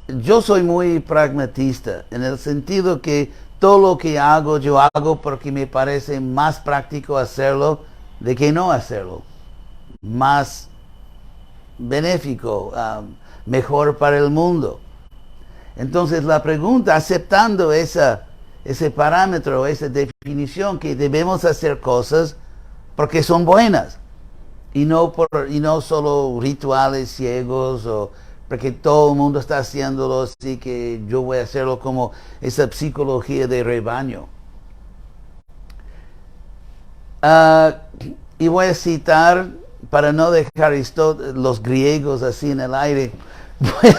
yo soy muy pragmatista, en el sentido que todo lo que hago, yo hago porque me parece más práctico hacerlo de que no hacerlo. Más benéfico, mejor para el mundo. Entonces la pregunta, aceptando ese parámetro, esa definición, que debemos hacer cosas porque son buenas, y no solo rituales ciegos, o porque todo el mundo está haciéndolo, así que yo voy a hacerlo, como esa psicología de rebaño. Y voy a citar, para no dejar los griegos así en el aire, voy a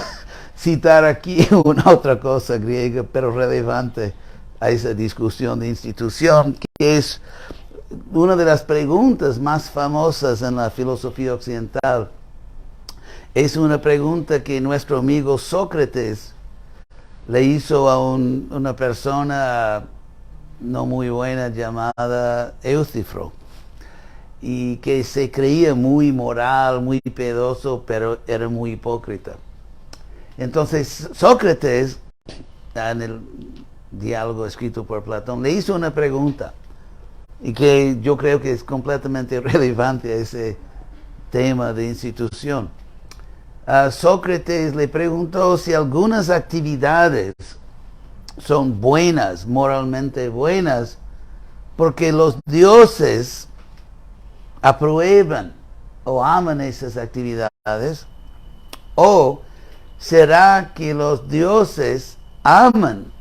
citar aquí una otra cosa griega, pero relevante a esa discusión de institución, que es una de las preguntas más famosas en la filosofía occidental. Es una pregunta que nuestro amigo Sócrates le hizo a una persona no muy buena llamada Eustifro, y que se creía muy moral, muy piadoso, pero era muy hipócrita. Entonces Sócrates, en el diálogo escrito por Platón, le hizo una pregunta, y que yo creo que es completamente relevante a ese tema de institución. Sócrates le preguntó si algunas actividades son buenas, moralmente buenas, porque los dioses aprueban o aman esas actividades, o será que los dioses aman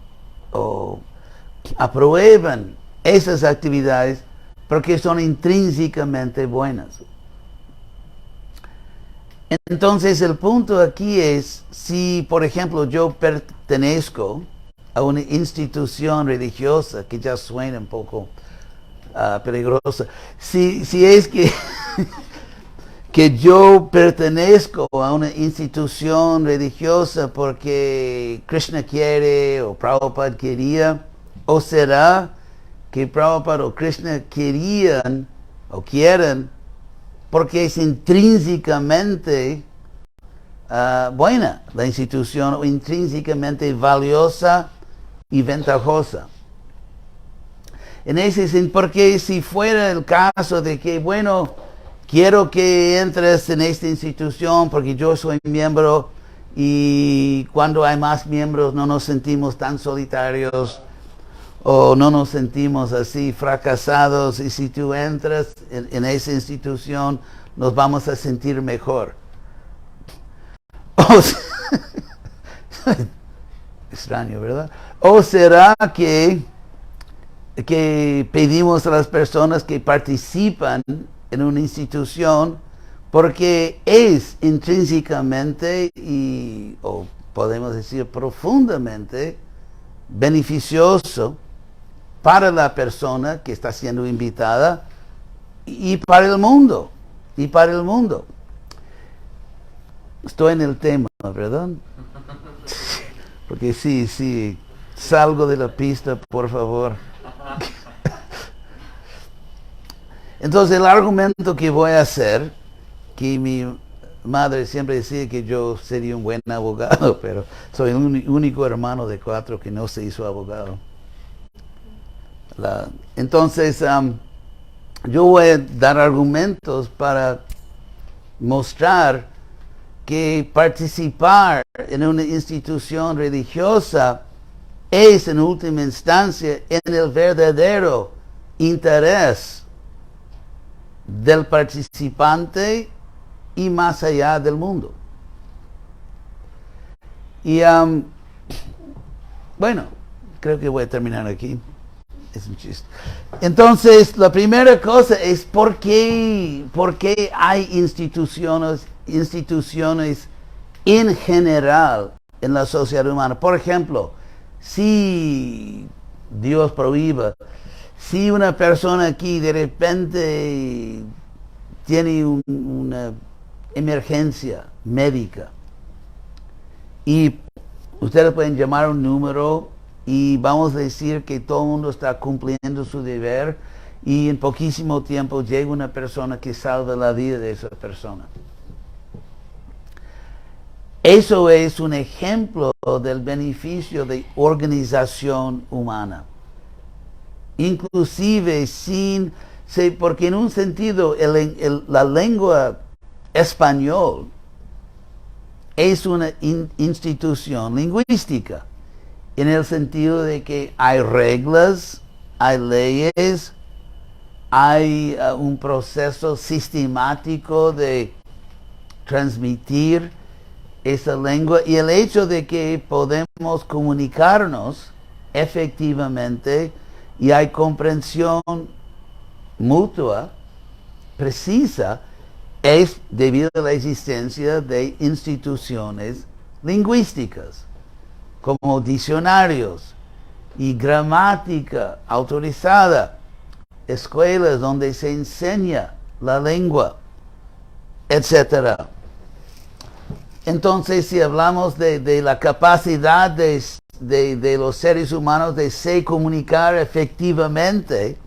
o aprueban esas actividades porque son intrínsecamente buenas. Entonces el punto aquí es, si por ejemplo yo pertenezco a una institución religiosa, que ya suena un poco peligrosa, si es que que yo pertenezco a una institución religiosa porque Krishna quiere o Prabhupada quería, o será que Prabhupada o Krishna querían o quieren porque es intrínsecamente buena la institución, o intrínsecamente valiosa y ventajosa. En ese sentido, porque si fuera el caso de que, bueno, quiero que entres en esta institución porque yo soy miembro, y cuando hay más miembros no nos sentimos tan solitarios o no nos sentimos así fracasados, y si tú entras en esa institución nos vamos a sentir mejor. Extraño, ¿verdad? ¿O será que pedimos a las personas que participan en una institución porque es intrínsecamente o podemos decir profundamente beneficioso para la persona que está siendo invitada y para el mundo? estoy en el tema, ¿verdad? Porque sí, salgo de la pista, por favor. Entonces el argumento que voy a hacer, que mi madre siempre decía que yo sería un buen abogado, pero soy el único hermano de 4 que no se hizo abogado. Entonces yo voy a dar argumentos para mostrar que participar en una institución religiosa es en última instancia en el verdadero interés del participante y más allá del mundo. Y bueno, creo que voy a terminar aquí. Es un chiste. Entonces, la primera cosa es ¿por qué hay instituciones en general en la sociedad humana? Por ejemplo, si Dios prohíba, si una persona aquí de repente tiene una emergencia médica y ustedes pueden llamar un número y vamos a decir que todo el mundo está cumpliendo su deber y en poquísimo tiempo llega una persona que salva la vida de esa persona. Eso es un ejemplo del beneficio de organización humana. Inclusive porque en un sentido la lengua español es una institución lingüística, en el sentido de que hay reglas, hay leyes, hay un proceso sistemático de transmitir esa lengua, y el hecho de que podemos comunicarnos efectivamente y hay comprensión mutua, precisa, es debido a la existencia de instituciones lingüísticas, como diccionarios y gramática autorizada, escuelas donde se enseña la lengua, etc. Entonces, si hablamos de la capacidad de los seres humanos de se comunicar efectivamente,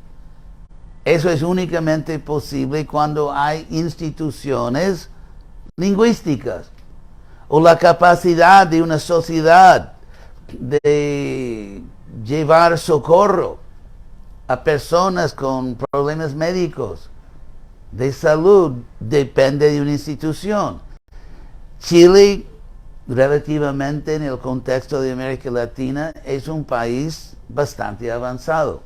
eso es únicamente posible cuando hay instituciones lingüísticas, o la capacidad de una sociedad de llevar socorro a personas con problemas médicos, de salud, depende de una institución. Chile, relativamente en el contexto de América Latina, es un país bastante avanzado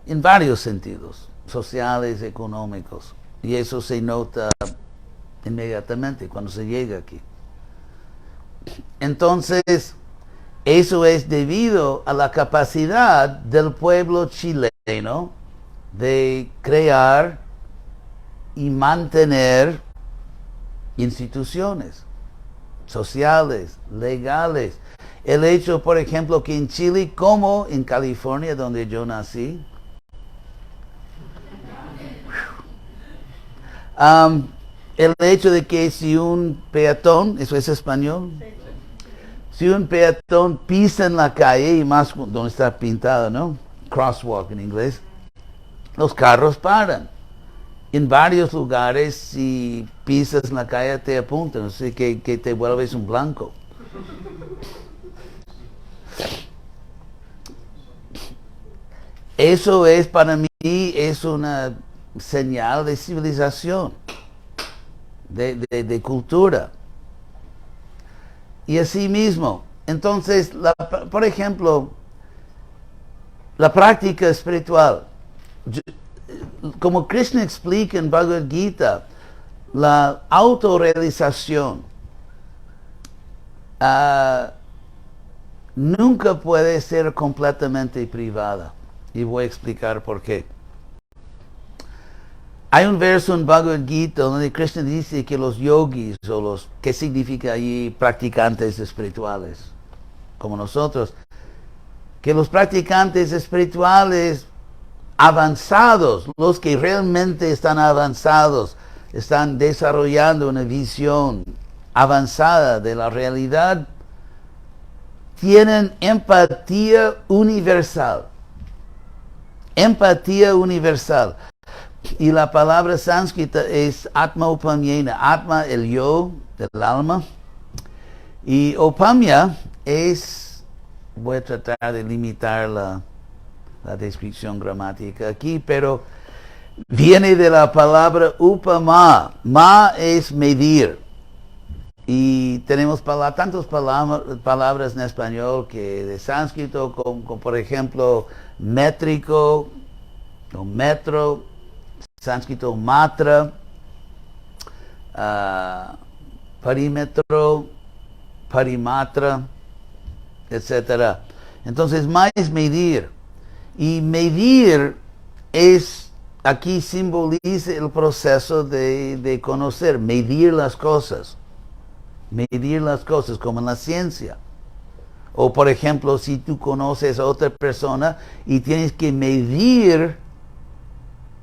en varios sentidos, sociales, económicos, y eso se nota inmediatamente cuando se llega aquí. Entonces, eso es debido a la capacidad del pueblo chileno de crear y mantener instituciones sociales, legales. El hecho, por ejemplo, que en Chile, como en California, donde yo nací, el hecho de que si un peatón, eso es español, si un peatón pisa en la calle, y más donde está pintado, ¿no? Crosswalk en inglés, los carros paran. En varios lugares, si pisas en la calle, te apuntan, así que te vuelves un blanco. Eso es, para mí, es una señal de civilización, de cultura. Y así mismo, entonces, por ejemplo, la práctica espiritual. Como Krishna explica en Bhagavad Gita, la autorrealización nunca puede ser completamente privada. Y voy a explicar por qué. Hay un verso en Bhagavad Gita donde Krishna dice que los yogis, o los, ¿qué significa allí? Practicantes espirituales, como nosotros, que los practicantes espirituales avanzados, los que realmente están avanzados, están desarrollando una visión avanzada de la realidad, tienen empatía universal. Empatía universal. Y la palabra sánscrita es Atma Upamyena. Atma, el yo, el alma. Y Upamya es, voy a tratar de limitar la descripción gramática aquí, pero viene de la palabra Upama. Ma es medir. Y tenemos tantas palabras en español que de sánscrito, como por ejemplo métrico o metro, sánscrito matra, parímetro, parimatra, etc. Entonces, ma es medir. Y medir aquí simboliza el proceso de conocer, medir las cosas. Medir las cosas, como en la ciencia. O por ejemplo, si tú conoces a otra persona y tienes que medir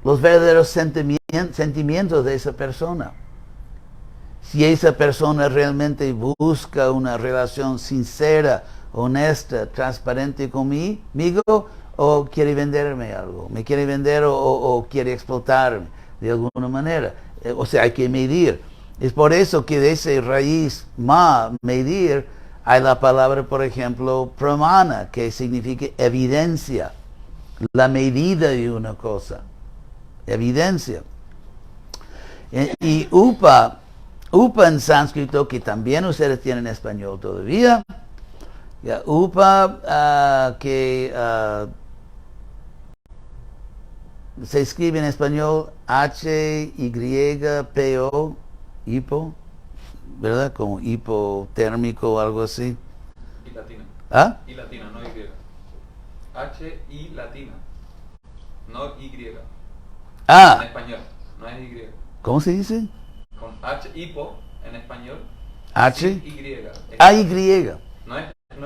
los verdaderos sentimientos de esa persona. Si esa persona realmente busca una relación sincera, honesta, transparente conmigo, o quiere venderme algo, me quiere vender o quiere explotarme de alguna manera. O sea, hay que medir. Es por eso que de esa raíz medir, hay la palabra, por ejemplo, pramana, que significa evidencia, la medida de una cosa, evidencia. Y upa en sánscrito, que también ustedes tienen en español todavía, upa se escribe en español H-Y-P-O, hipo, ¿verdad? Como hipotérmico o algo así. Y latina. ¿Ah? Y latina, no Y. H y latina. No Y. En español, no es Y. ¿Cómo se dice? Con H hipo en español. H. Y. A-Y. No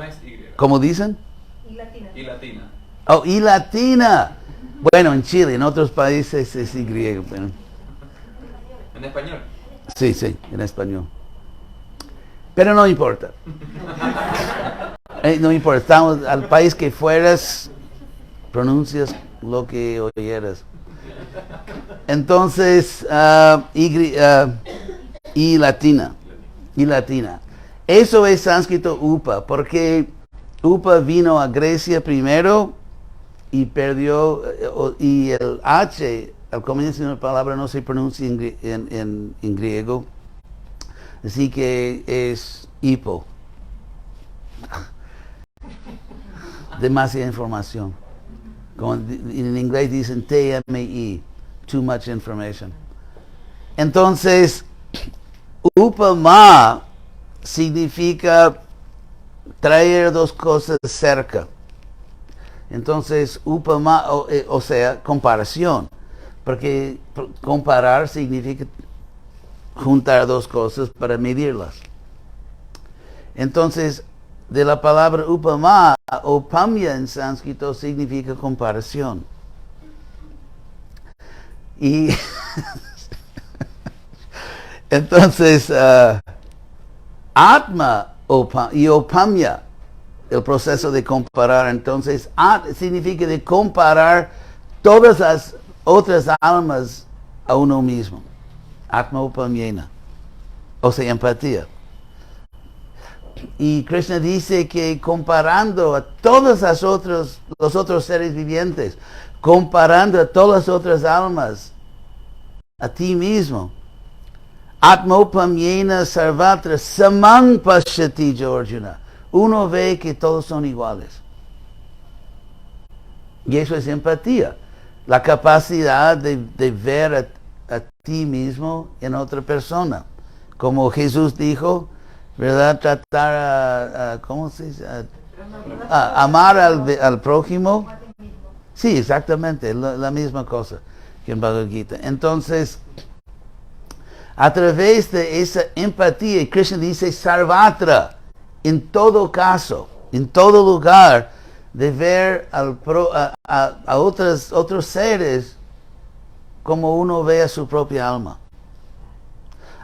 es Y. ¿Cómo dicen? Y latina. Y latina. Oh, y latina. Bueno, en Chile, en otros países es Y. Bueno. En español. Sí, en español. Pero no importa. No importa, estamos al país que fueras, pronuncias lo que oyeras. Entonces, y latina. Eso es sánscrito upa, porque upa vino a Grecia primero y perdió, y el H al comienzo de una palabra no se pronuncia en griego, así que es hipo. Demasiada información. Como en inglés dicen TMI, too much information. Entonces, upama significa traer dos cosas cerca. Entonces, upama, o sea, comparación. Porque comparar significa juntar dos cosas para medirlas. Entonces, de la palabra upama, upamya en sánscrito significa comparación. Y entonces, atma y upamya, el proceso de comparar. Entonces, significa de comparar todas las otras almas a uno mismo. Atma upamyena. O sea, empatía. Y Krishna dice que comparando a todos los otros seres vivientes, comparando a todas las otras almas, a ti mismo, Atma upamyena sarvatra samang pashyati Arjuna. Uno ve que todos son iguales. Y eso es empatía. La capacidad de ver a ti mismo en otra persona. Como Jesús dijo, ¿verdad? Tratar ¿cómo se dice? Amar al prójimo. Sí, exactamente, la misma cosa que en Bhagavad Gita. Entonces, a través de esa empatía, Krishna dice sarvatra, en todo caso, en todo lugar, de ver a otros seres como uno ve a su propia alma.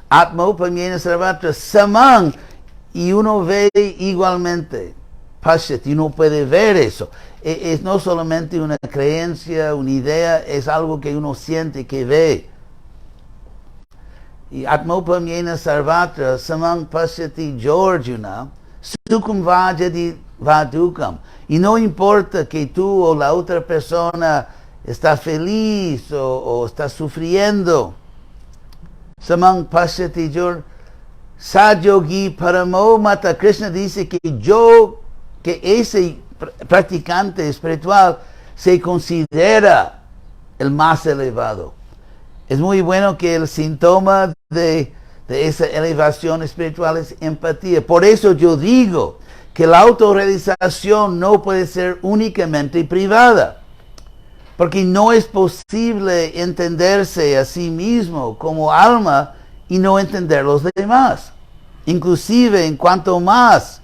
Atmopa Jnana Sarvatra Samang, y uno ve igualmente. Pashat, y uno puede ver eso. Es no solamente una creencia, una idea, es algo que uno siente, que ve. Y Atmopa Jnana Sarvatra Samang Pashyati Georgiana Sukham Vajati Vadukam. Y no importa que tú o la otra persona está feliz o está sufriendo. Samang Pashyati Georgiana Sayogi Paramo Mata. Krishna dice que ese practicante espiritual se considera el más elevado. Es muy bueno que el síntoma de esa elevación espiritual es empatía. Por eso yo digo que la autorrealización no puede ser únicamente privada, porque no es posible entenderse a sí mismo como alma y no entender los demás. Inclusive, en cuanto más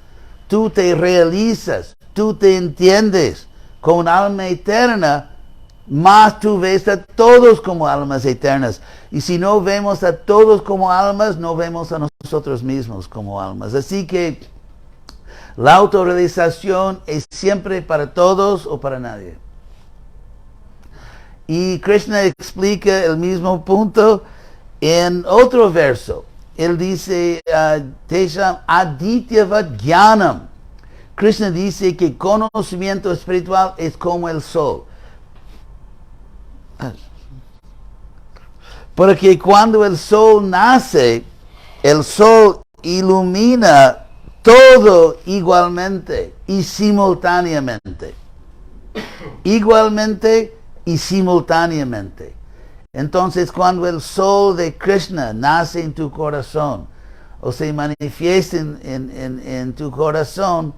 tú te realizas, tú te entiendes como alma eterna, más tú ves a todos como almas eternas. Y si no vemos a todos como almas, no vemos a nosotros mismos como almas. Así que la autorrealización es siempre para todos o para nadie. Y Krishna explica el mismo punto en otro verso. Él dice, Tesham Adityavat Jnanam. Krishna dice que conocimiento espiritual es como el sol. Porque cuando el sol nace, el sol ilumina todo igualmente y simultáneamente. Igualmente y simultáneamente. Entonces, cuando el sol de Krishna nace en tu corazón o se manifiesta en tu corazón,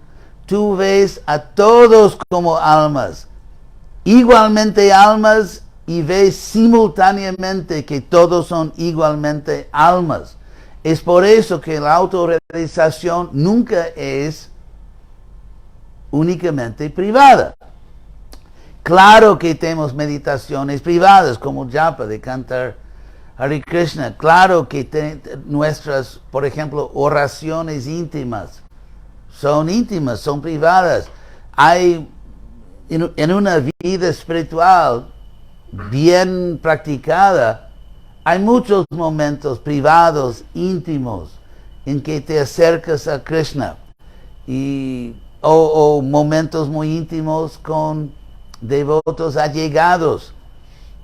tú ves a todos como almas, igualmente almas, y ves simultáneamente que todos son igualmente almas. Es por eso que la autorrealización nunca es únicamente privada. Claro que tenemos meditaciones privadas, como japa, de cantar Hare Krishna. Claro que nuestras, por ejemplo, oraciones íntimas son privadas. Hay en una vida espiritual bien practicada, hay muchos momentos privados, íntimos, en que te acercas a Krishna, o momentos muy íntimos con devotos allegados,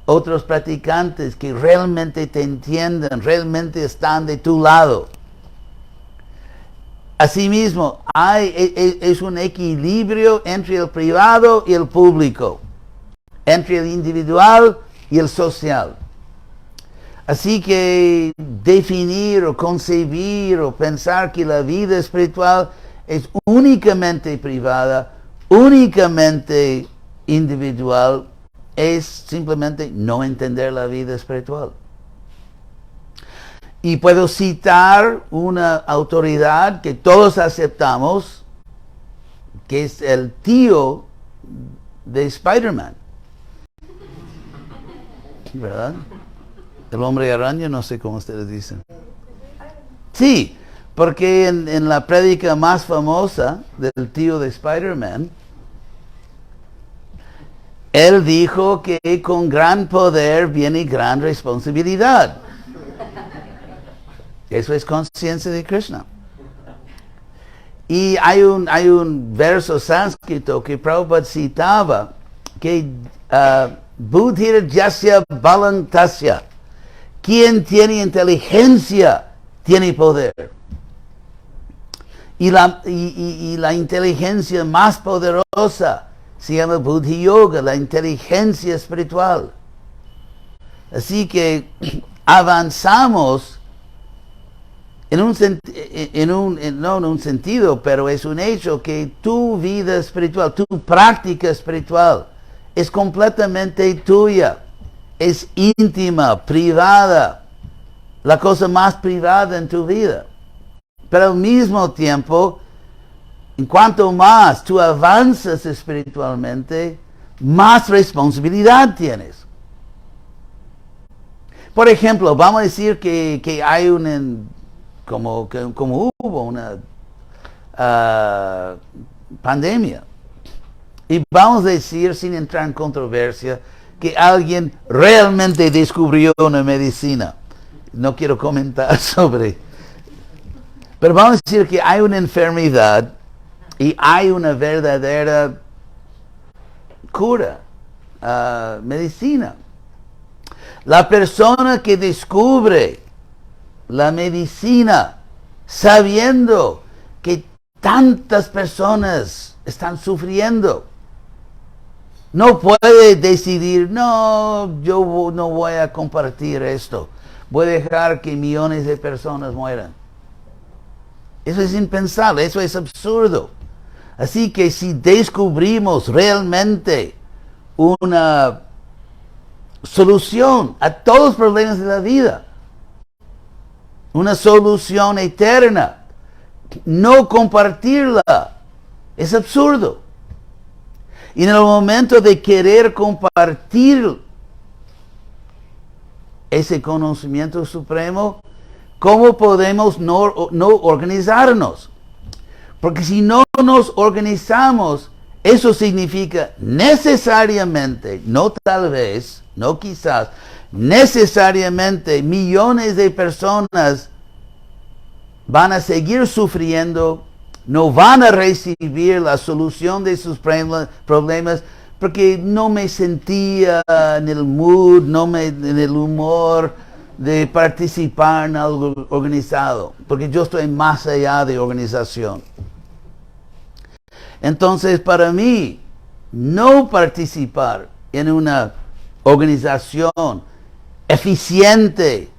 otros practicantes que realmente te entienden, realmente están de tu lado. Asimismo, es un equilibrio entre el privado y el público, entre el individual y el social. Así que definir o concebir o pensar que la vida espiritual es únicamente privada, únicamente individual, es simplemente no entender la vida espiritual. Y puedo citar una autoridad que todos aceptamos, que es el tío de Spider-Man. ¿Verdad? El hombre araña, no sé cómo ustedes dicen. Sí, porque en la prédica más famosa del tío de Spider-Man, él dijo que con gran poder viene gran responsabilidad. Eso es conciencia de Krishna. Y hay un verso sánscrito que Prabhupada citaba, que Buddhir Jasya Balang Tasya. Quien tiene inteligencia tiene poder. Y la inteligencia más poderosa se llama Buddhi Yoga, la inteligencia espiritual. Así que avanzamos no en un sentido, pero es un hecho que tu vida espiritual, tu práctica espiritual, es completamente tuya, es íntima, privada, la cosa más privada en tu vida. Pero al mismo tiempo, en cuanto más tú avanzas espiritualmente, más responsabilidad tienes. Por ejemplo, vamos a decir que hay como hubo una pandemia. Y vamos a decir, sin entrar en controversia, que alguien realmente descubrió una medicina. No quiero comentar sobre. Pero vamos a decir que hay una enfermedad y hay una verdadera cura, medicina. La persona que descubre la medicina sabiendo que tantas personas están sufriendo, no puede decidir, no, yo no voy a compartir esto, voy a dejar que millones de personas mueran. Eso es impensable, eso es absurdo. Así que si descubrimos realmente una solución a todos los problemas de la vida, una solución eterna, no compartirla es absurdo. Y en el momento de querer compartir ese conocimiento supremo, ¿cómo podemos no organizarnos? Porque si no nos organizamos, eso significa necesariamente, no tal vez, no quizás, necesariamente millones de personas van a seguir sufriendo, no van a recibir la solución de sus problemas porque no me sentía en el mood, en el humor de participar en algo organizado, porque yo estoy más allá de organización. Entonces, para mí, no participar en una organización eficiente,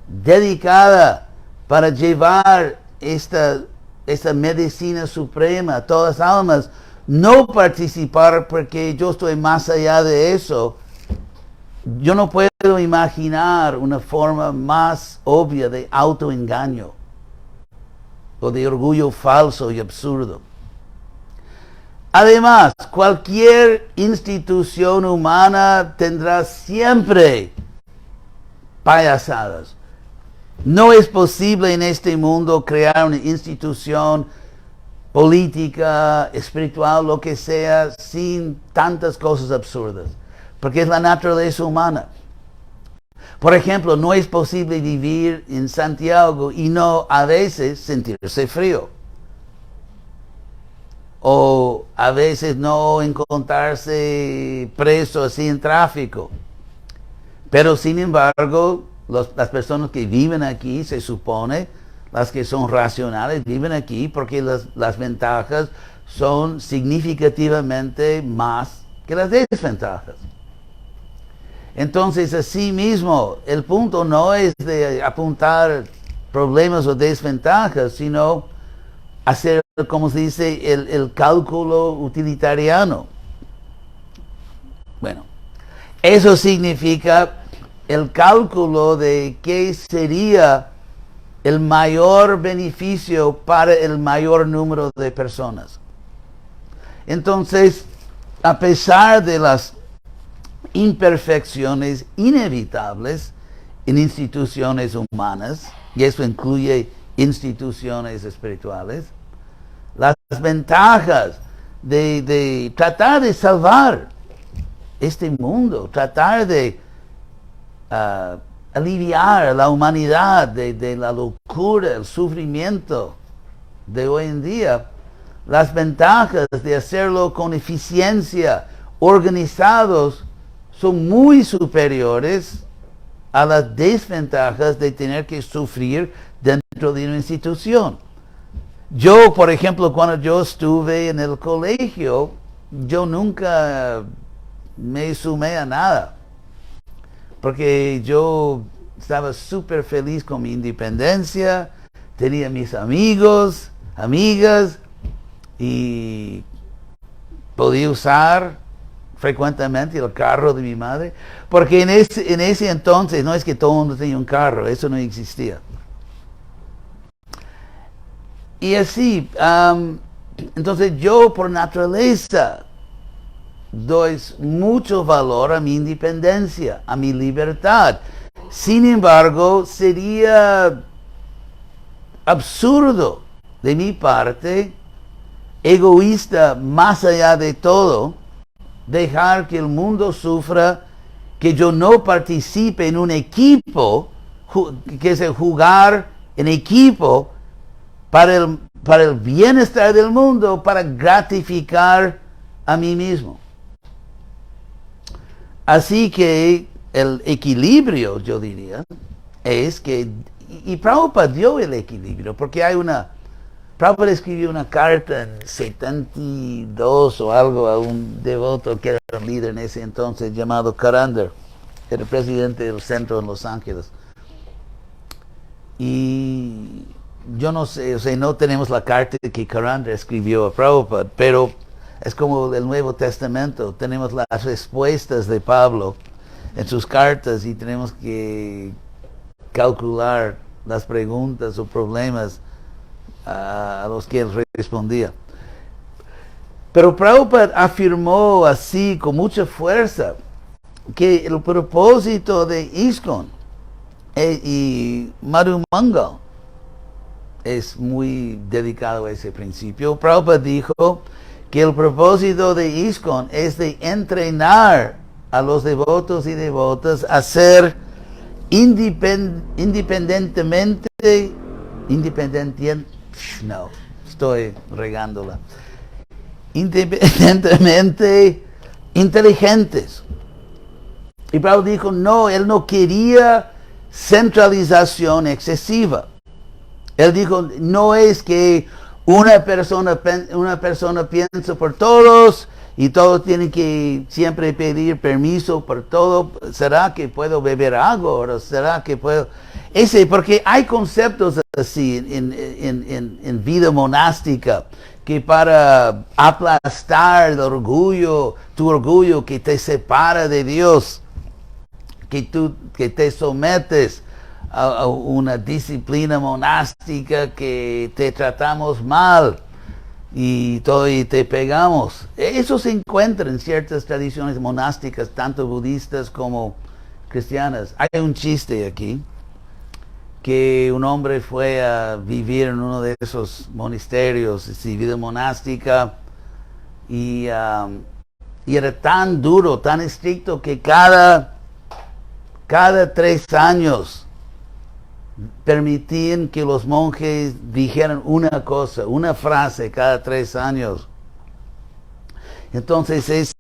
dedicada para llevar esta medicina suprema a todas las almas, no participar porque yo estoy más allá de eso. Yo no puedo imaginar una forma más obvia de autoengaño o de orgullo falso y absurdo. Además, cualquier institución humana tendrá siempre payasadas. No es posible en este mundo crear una institución política, espiritual, lo que sea, sin tantas cosas absurdas, porque es la naturaleza humana. Por ejemplo, no es posible vivir en Santiago y no a veces sentirse frío. O a veces no encontrarse preso así en tráfico. Pero sin embargo, las personas que viven aquí, se supone, las que son racionales, viven aquí porque las ventajas son significativamente más que las desventajas. Entonces, así mismo, el punto no es de apuntar problemas o desventajas, sino hacer, como se dice, el cálculo utilitariano. Bueno, eso significa el cálculo de qué sería el mayor beneficio para el mayor número de personas. Entonces, a pesar de las imperfecciones inevitables en instituciones humanas, y eso incluye instituciones espirituales, las ventajas de tratar de salvar este mundo, tratar de aliviar a la humanidad de la locura, el sufrimiento de hoy en día, las ventajas de hacerlo con eficiencia, organizados, son muy superiores a las desventajas de tener que sufrir dentro de una institución. Yo, por ejemplo, cuando yo estuve en el colegio, yo nunca me sumé a nada, porque yo estaba súper feliz con mi independencia, tenía mis amigos, amigas, y podía usar frecuentemente el carro de mi madre, porque en ese entonces no es que todo el mundo tenía un carro, eso no existía. Y así, entonces yo por naturaleza doy mucho valor a mi independencia, a mi libertad. Sin embargo, sería absurdo de mi parte, egoísta más allá de todo, dejar que el mundo sufra, que yo no participe en un equipo, que es el jugar en equipo para el bienestar del mundo, para gratificar a mí mismo. Así que el equilibrio, yo diría, es que, y Prabhupada dio el equilibrio, porque Prabhupada escribió una carta en 72 o algo a un devoto que era un líder en ese entonces llamado Karandar, era presidente del centro en Los Ángeles. Y yo no sé, o sea, no tenemos la carta que Karandar escribió a Prabhupada, pero es como el Nuevo Testamento, tenemos las respuestas de Pablo en sus cartas y tenemos que calcular las preguntas o problemas a los que él respondía. Pero Prabhupada afirmó así con mucha fuerza que el propósito de ISKCON y Madhu Mangal es muy dedicado a ese principio. Prabhupada dijo que el propósito de ISKCON es de entrenar a los devotos y devotas a ser independientemente inteligentes. Y Prabhupada dijo, no, él no quería centralización excesiva. Él dijo, no es que una persona piensa por todos y todos tienen que siempre pedir permiso por todo. ¿Será que puedo beber agua? ¿O será que puedo...? Porque hay conceptos así en vida monástica, que para aplastar el orgullo, tu orgullo que te separa de Dios, que te sometes a una disciplina monástica, que te tratamos mal y te pegamos. Eso se encuentra en ciertas tradiciones monásticas, tanto budistas como cristianas. Hay un chiste aquí, que un hombre fue a vivir en uno de esos monasterios, de vida monástica, y era tan duro, tan estricto, que cada 3 años permitían que los monjes dijeran una cosa, una frase cada 3 años. Entonces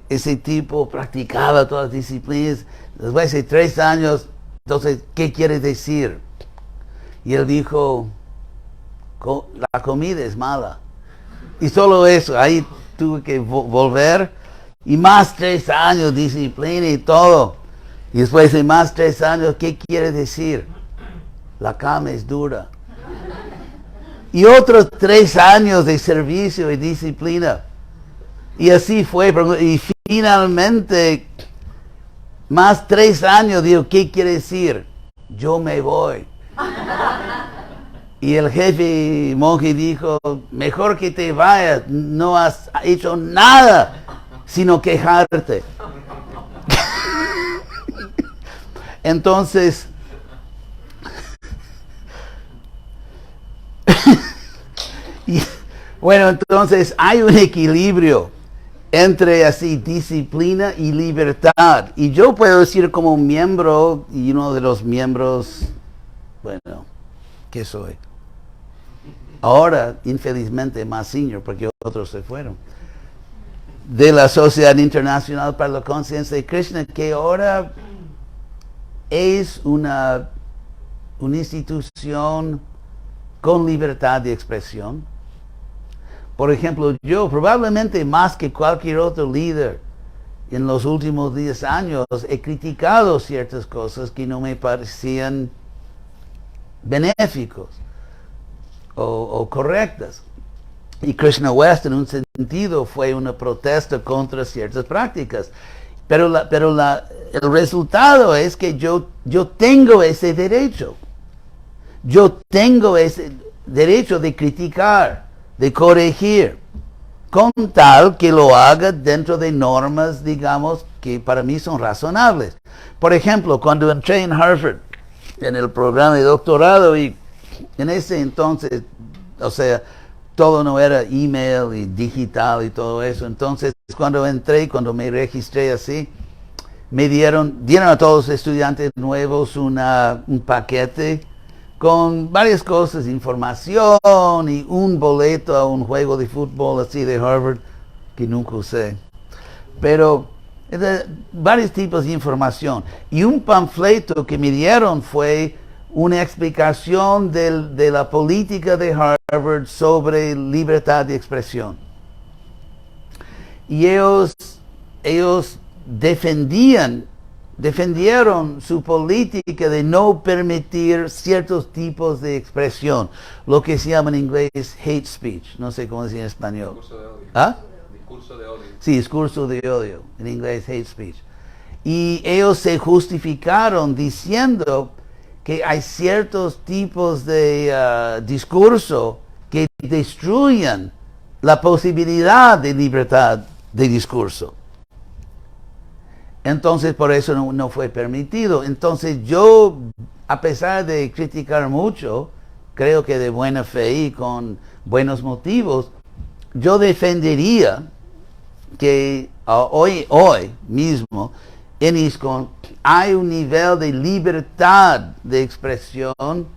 ese tipo practicaba todas las disciplinas. Después de 3 años, entonces, ¿qué quiere decir? Y él dijo, la comida es mala. Y solo eso, ahí tuve que volver. Y más 3 años, disciplina y todo. Y después de más 3 años, ¿qué quiere decir? La cama es dura. Y otros 3 años de servicio y disciplina. Y así fue. Y finalmente, más 3 años, digo, ¿qué quiere decir? Yo me voy. Y el jefe monje dijo, mejor que te vayas, no has hecho nada sino quejarte. Entonces, entonces hay un equilibrio entre así disciplina y libertad. Y yo puedo decir como miembro, y uno de los miembros, bueno, ¿qué soy? Ahora, infelizmente, más senior, porque otros se fueron, de la Sociedad Internacional para la Conciencia de Krishna, que ahora es una institución con libertad de expresión. Por ejemplo, yo probablemente más que cualquier otro líder en los últimos 10 años he criticado ciertas cosas que no me parecían benéficos o correctas. Y Krishna West, en un sentido, fue una protesta contra ciertas prácticas. Pero el resultado es que yo tengo ese derecho. Yo tengo ese derecho de criticar, de corregir, con tal que lo haga dentro de normas, digamos, que para mí son razonables. Por ejemplo, cuando entré en Harvard, en el programa de doctorado, y en ese entonces, o sea, todo no era email y digital y todo eso. Entonces, cuando cuando me registré así, me dieron a todos los estudiantes nuevos un paquete con varias cosas, información y un boleto a un juego de fútbol así de Harvard que nunca usé. Pero varios tipos de información. Y un panfleto que me dieron fue una explicación de la política de Harvard sobre libertad de expresión. Y ellos defendieron su política de no permitir ciertos tipos de expresión, lo que se llama en inglés hate speech, no sé cómo decir en español. Discurso de odio. ¿Ah? Discurso de odio. Sí, discurso de odio, en inglés hate speech. Y ellos se justificaron diciendo que hay ciertos tipos de discurso que destruyen la posibilidad de libertad de discurso. Entonces, por eso no fue permitido. Entonces, yo, a pesar de criticar mucho, creo que de buena fe y con buenos motivos, yo defendería que hoy mismo en ISKCON hay un nivel de libertad de expresión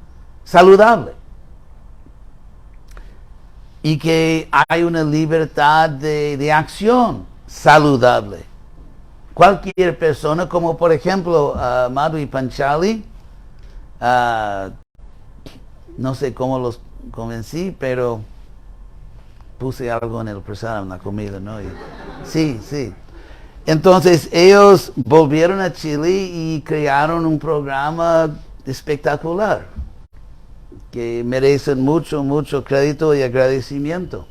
saludable. Y que hay una libertad de acción saludable. Cualquier persona, como por ejemplo Madhu Panchali, no sé cómo los convencí, pero puse algo en el prasad, en la comida, ¿no? Sí. Entonces ellos volvieron a Chile y crearon un programa espectacular que merecen mucho crédito y agradecimiento.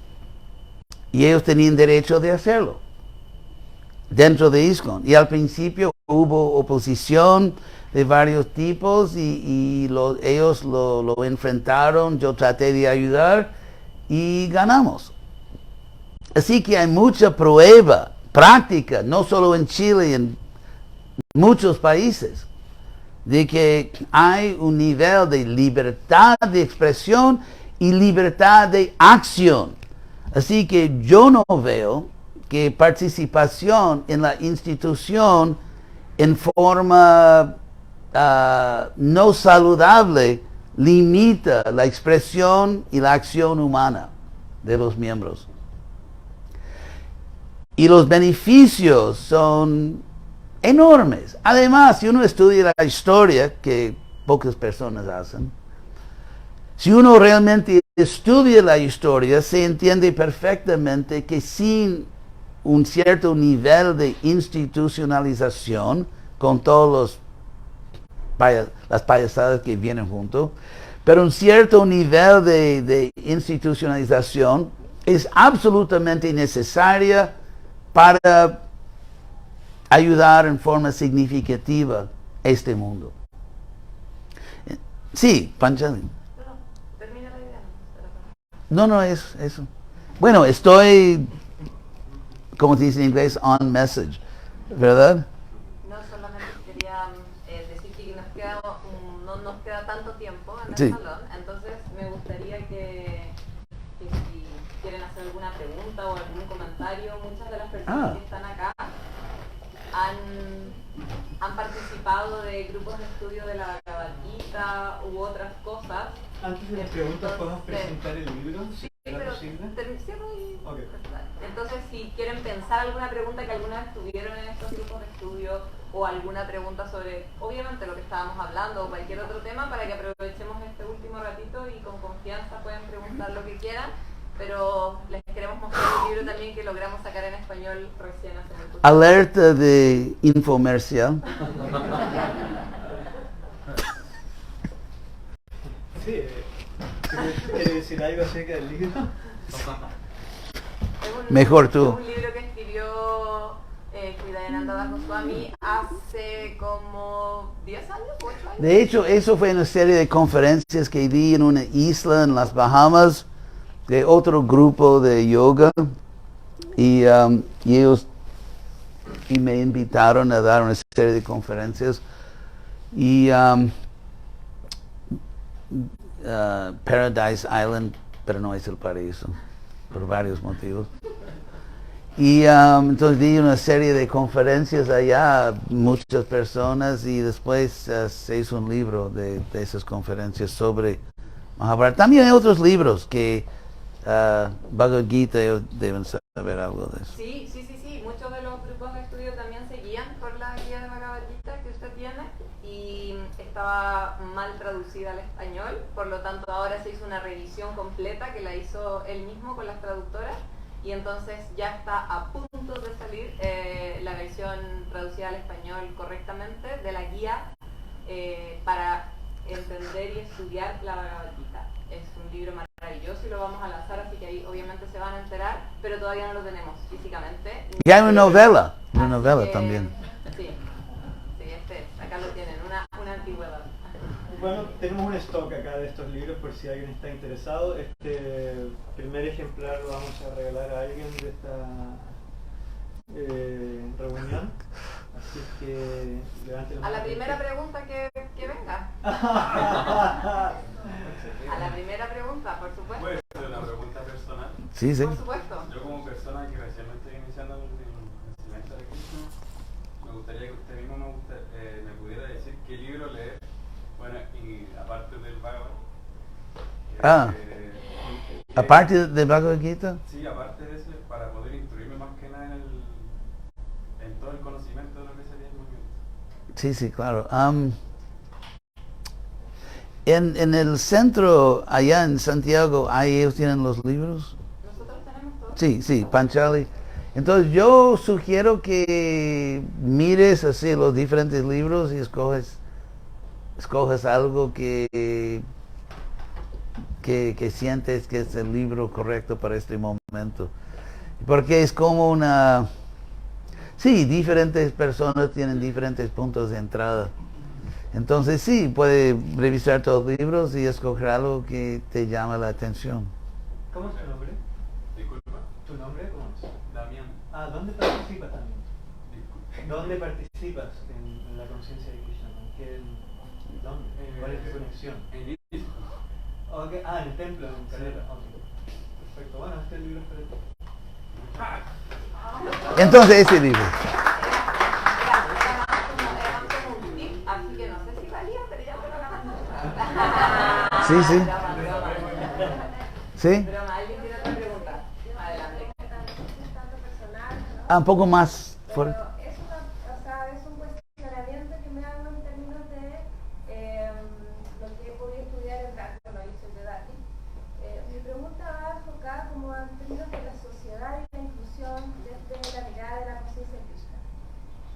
Y ellos tenían derecho de hacerlo dentro de ISKCON. Y al principio hubo oposición de varios tipos y ellos lo enfrentaron, yo traté de ayudar y ganamos. Así que hay mucha prueba práctica, no solo en Chile, en muchos países, de que hay un nivel de libertad de expresión y libertad de acción. Así que yo no veo que participación en la institución en forma no saludable limita la expresión y la acción humana de los miembros. Y los beneficios son enormes. Además, si uno estudia la historia, que pocas personas hacen, si uno realmente estudia la historia, se entiende perfectamente que sin un cierto nivel de institucionalización, con todas las payasadas que vienen junto, pero un cierto nivel de institucionalización es absolutamente necesaria para ayudar en forma significativa a este mundo. Sí, Panchali. Termina la idea. No, es eso. Bueno, estoy, como se dice en inglés, on message, ¿verdad? No, solamente quería decir que no nos queda tanto tiempo en el Sí. salón, entonces me gustaría que si quieren hacer alguna pregunta o algún comentario, muchas de las personas que están acá han participado de grupos de estudio de la Bhagavad Gita u otras cosas. Antes de las preguntas, ¿podemos Entonces, presentar el libro? Sí, ¿Será pero posible? cierro y Ok. entonces si quieren pensar alguna pregunta que alguna vez tuvieron en estos grupos de estudio o alguna pregunta sobre, obviamente, lo que estábamos hablando o cualquier otro tema, para que aprovechemos este último ratito y con confianza pueden preguntar lo que quieran, pero les queremos mostrar el libro también que logramos sacar en español recién hace muy poco. Alerta de infomercial. Sí, ¿quiere decir algo acerca del libro? Mejor tú. Es un libro que escribió Hridayananda Das Goswami hace como 10 años, 8 años. De hecho, eso fue una serie de conferencias que di en una isla en las Bahamas de otro grupo de yoga y ellos y me invitaron a dar una serie de conferencias y Paradise Island, pero no es el paraíso, por varios motivos. Y entonces di una serie de conferencias allá, muchas personas, y después se hizo un libro de esas conferencias sobre Mahabharata. También hay otros libros que Bhagavad Gita deben saber algo de eso. Sí. Muchos de los grupos de estudio también se guían por la guía de Bhagavad Gita que usted tiene y estaba mal traducida al español, por lo tanto ahora se hizo una revisión completa que la hizo él mismo con las traductoras y entonces ya está a punto de salir la versión traducida al español correctamente de la guía para entender y estudiar la Bhagavad Gita. Es un libro maravilloso y lo vamos a lanzar, así que ahí obviamente se van a enterar, pero todavía no lo tenemos físicamente. Y hay una novela Que, también. Sí, acá lo tienen, una antigüedad. Bueno, tenemos un stock acá de estos libros por si alguien está interesado. Este primer ejemplar lo vamos a regalar a alguien de esta reunión. Así que levanten la A la mano. primera pregunta que venga. A la primera pregunta, por supuesto. ¿Puede ser una pregunta personal? Sí, sí. Por supuesto. Yo como persona que recién me estoy iniciando en enseñanza de Krishna, me gustaría que usted mismo me pudiera decir qué libro leer, bueno, y aparte del Bhagavad. Aparte de Bhagavad Gita. Sí, aparte de eso, para poder instruirme más que nada en todo el conocimiento de lo que sería el movimiento. Sí, claro. En el centro, allá en Santiago, ahí ellos tienen los libros. Nosotros tenemos todo. Sí, Panchali. Entonces yo sugiero que mires así los diferentes libros y escoges algo que sientes que es el libro correcto para este momento. Porque es como una... Sí, diferentes personas tienen diferentes puntos de entrada. Entonces sí, puedes revisar todos los libros y escoger algo que te llama la atención. ¿Cómo es tu nombre? Disculpa, ¿Tu nombre? ¿Cómo es? Damián. ¿Dónde participas también? Disculpa. ¿Dónde participas en la conciencia de Krishna? ¿Dónde? ¿Cuál es tu conexión? En Iris. Okay. En el templo, en Calera. Perfecto. Bueno, este libro es para ti. Entonces ese libro. Como un tip, así que no sé si valía, pero ya me lo ganaste. Sí. ¿Sí? Broma, ¿alguien tiene otra pregunta? Adelante. Un poco más Pero fuerte. es un cuestionamiento que me hago en términos de lo que he podido estudiar en Dati, bueno, yo soy de Dati. Mi pregunta va enfocada como en términos de la sociedad y la inclusión desde la mirada de la conciencia de Krishna.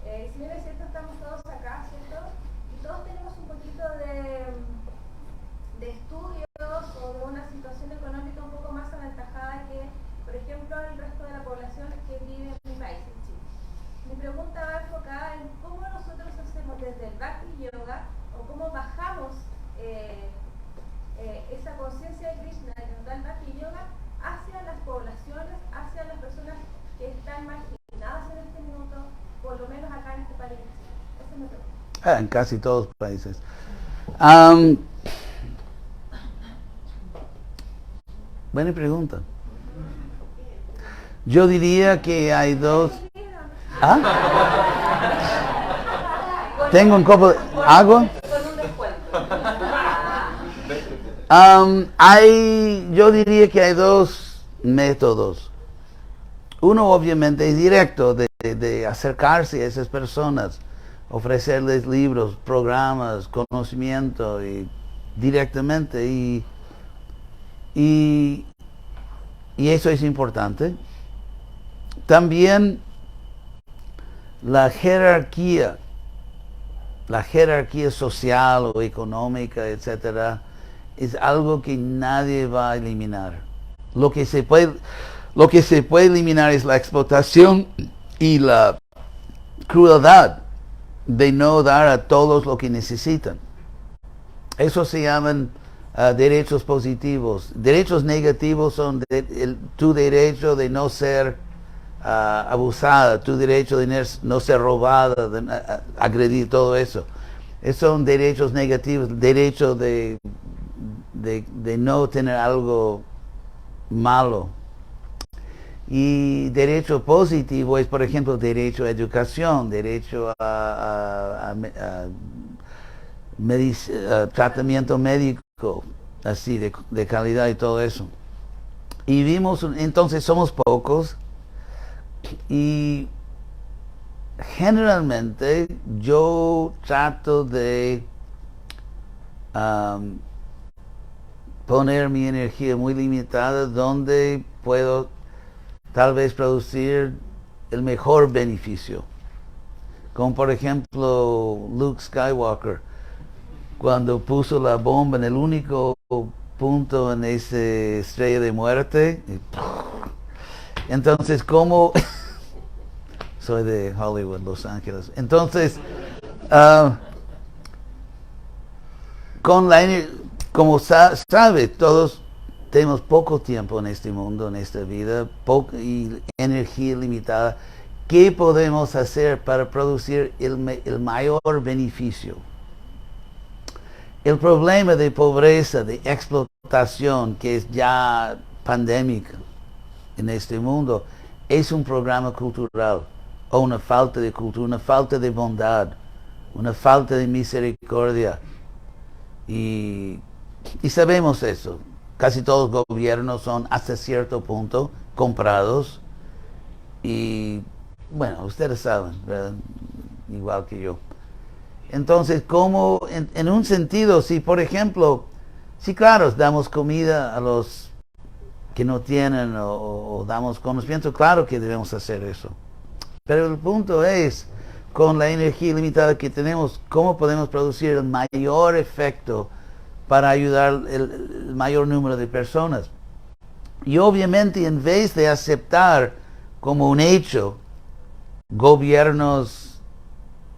Si bien es cierto, estamos todos acá, ¿cierto? Y todos tenemos un poquito de estudios o de una situación económica un poco más aventajada que, por ejemplo, el resto de la población que vive en mi país, en Chile. Mi pregunta va enfocada en cómo nosotros hacemos desde el Bhakti Yoga o cómo bajamos esa conciencia de Krishna que nos da el Bhakti Yoga hacia las poblaciones, hacia las personas que están marginadas en este minuto, por lo menos acá en este país. Esa es mi pregunta. En casi todos los países. Buena pregunta. Yo diría que hay dos... Tengo un copo de agua. Con un descuento. Yo diría que hay dos métodos. Uno obviamente es directo de acercarse a esas personas, ofrecerles libros, programas, conocimiento y directamente y eso es importante. También la jerarquía social o económica, etcétera, es algo que nadie va a eliminar. Lo que se puede eliminar es la explotación y la crueldad de no dar a todos lo que necesitan. Eso se llaman derechos positivos. Derechos negativos son tu derecho de no ser abusada, tu derecho de no ser robada, de agredir, todo eso. Esos son derechos negativos, derecho de no tener algo malo. Y derecho positivo es, por ejemplo, derecho a educación, derecho a tratamiento médico, así, de calidad y todo eso. Y vimos, entonces somos pocos, y generalmente yo trato de poner mi energía muy limitada donde puedo tal vez producir el mejor beneficio. Como por ejemplo Luke Skywalker, cuando puso la bomba en el único punto en esa estrella de muerte. Entonces, como soy de Hollywood, Los Ángeles. Entonces, como sabe, todos tenemos poco tiempo en este mundo, en esta vida, y energía limitada. ¿Qué podemos hacer para producir el mayor beneficio? El problema de pobreza, de explotación, que es ya pandémica en este mundo, es un programa cultural, o una falta de cultura, una falta de bondad, una falta de misericordia. Y sabemos eso. Casi todos los gobiernos son hasta cierto punto comprados. Y bueno, ustedes saben, ¿verdad? Igual que yo. Entonces, como en un sentido, si por ejemplo, si claro, damos comida a los que no tienen o damos conocimiento, claro que debemos hacer eso. Pero el punto es, con la energía limitada que tenemos, ¿cómo podemos producir el mayor efecto para ayudar el mayor número de personas? Y obviamente, en vez de aceptar como un hecho gobiernos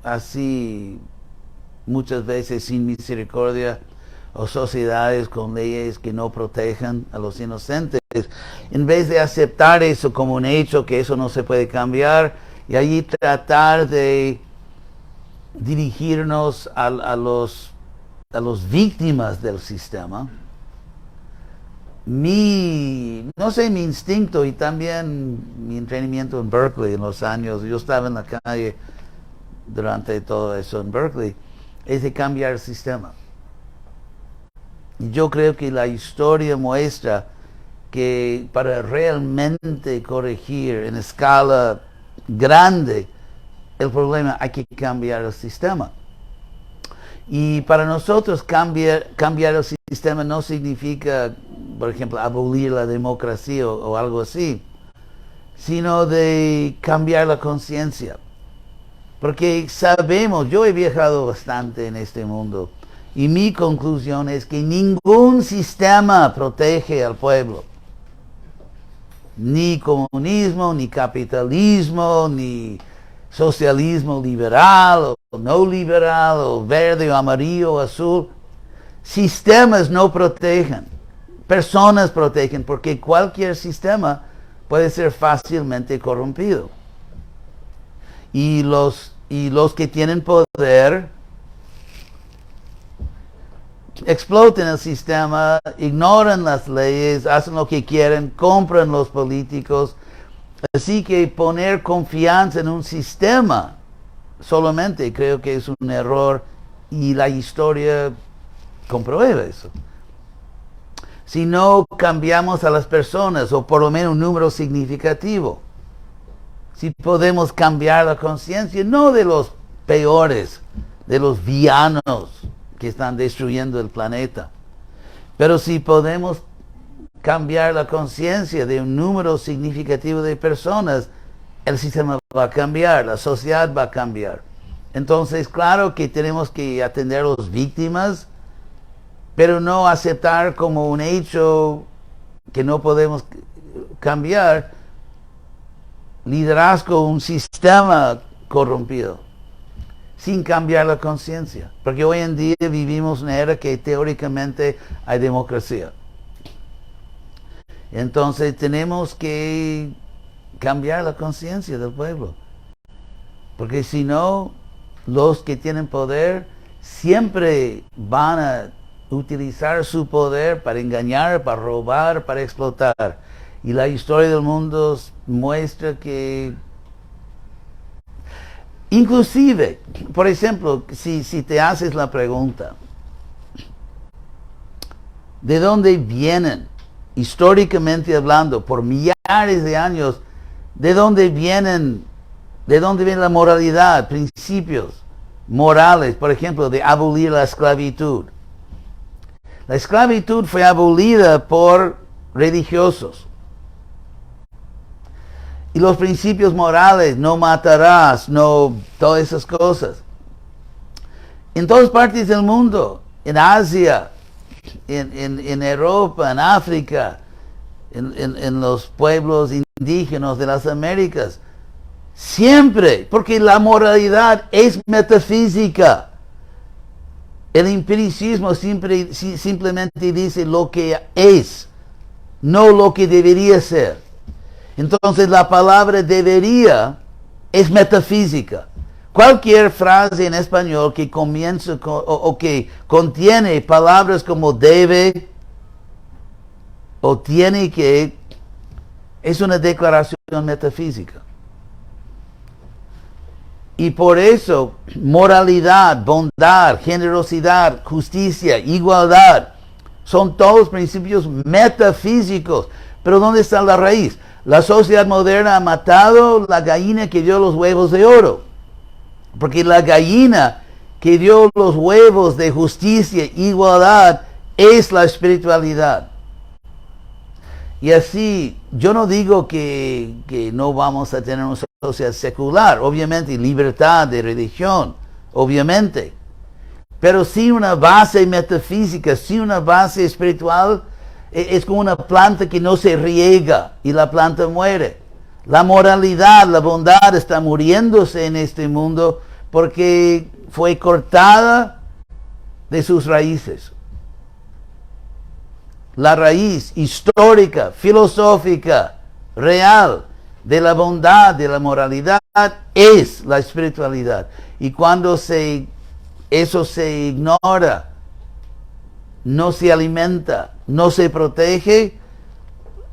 así muchas veces sin misericordia, o sociedades con leyes que no protejan a los inocentes, en vez de aceptar eso como un hecho, que eso no se puede cambiar, y allí tratar de dirigirnos a los víctimas del sistema, mi instinto y también mi entrenamiento en Berkeley en los años, yo estaba en la calle durante todo eso en Berkeley, es de cambiar el sistema. Y yo creo que la historia muestra que para realmente corregir en escala grande el problema hay que cambiar el sistema. Y para nosotros cambiar el sistema no significa, por ejemplo, abolir la democracia o algo así, sino de cambiar la conciencia. Porque sabemos, yo he viajado bastante en este mundo, y mi conclusión es que ningún sistema protege al pueblo. Ni comunismo, ni capitalismo, ni socialismo liberal o no liberal, o verde o amarillo o azul. Sistemas no protegen, personas protegen, porque cualquier sistema puede ser fácilmente corrompido. Y los que tienen poder explotan el sistema, ignoran las leyes, hacen lo que quieren, compran los políticos. Así que poner confianza en un sistema solamente creo que es un error, y la historia comprueba eso. Si no cambiamos a las personas, o por lo menos un número significativo, si podemos cambiar la conciencia, no de los peores, de los villanos que están destruyendo el planeta, pero si podemos cambiar la conciencia de un número significativo de personas, el sistema va a cambiar, la sociedad va a cambiar. Entonces, claro que tenemos que atender a las víctimas, pero no aceptar como un hecho que no podemos cambiar liderazgo, un sistema corrompido, sin cambiar la conciencia. Porque hoy en día vivimos una era que teóricamente hay democracia. Entonces tenemos que cambiar la conciencia del pueblo. Porque si no, los que tienen poder siempre van a utilizar su poder para engañar, para robar, para explotar. Y la historia del mundo muestra que, inclusive, por ejemplo, si te haces la pregunta, ¿de dónde vienen, históricamente hablando, por millares de años, de dónde viene la moralidad, principios morales, por ejemplo, de abolir la esclavitud? La esclavitud fue abolida por religiosos. Y los principios morales, no matarás, no, todas esas cosas. En todas partes del mundo, en Asia, en Europa, en África, en los pueblos indígenas de las Américas, siempre, porque la moralidad es metafísica. El empiricismo simplemente dice lo que es, no lo que debería ser. Entonces la palabra debería es metafísica. Cualquier frase en español que comience o que contiene palabras como debe o tiene que, es una declaración metafísica. Y por eso, moralidad, bondad, generosidad, justicia, igualdad, son todos principios metafísicos. Pero ¿dónde está la raíz? La sociedad moderna ha matado la gallina que dio los huevos de oro. Porque la gallina que dio los huevos de justicia e igualdad es la espiritualidad. Y así, yo no digo que no vamos a tener una sociedad secular, obviamente, libertad de religión, obviamente. Pero sin una base metafísica, sin una base espiritual, es como una planta que no se riega y la planta muere. La moralidad, la bondad está muriéndose en este mundo porque fue cortada de sus raíces. La raíz histórica, filosófica, real de la bondad, de la moralidad, es la espiritualidad. Y cuando eso se ignora, no se alimenta, no se protege,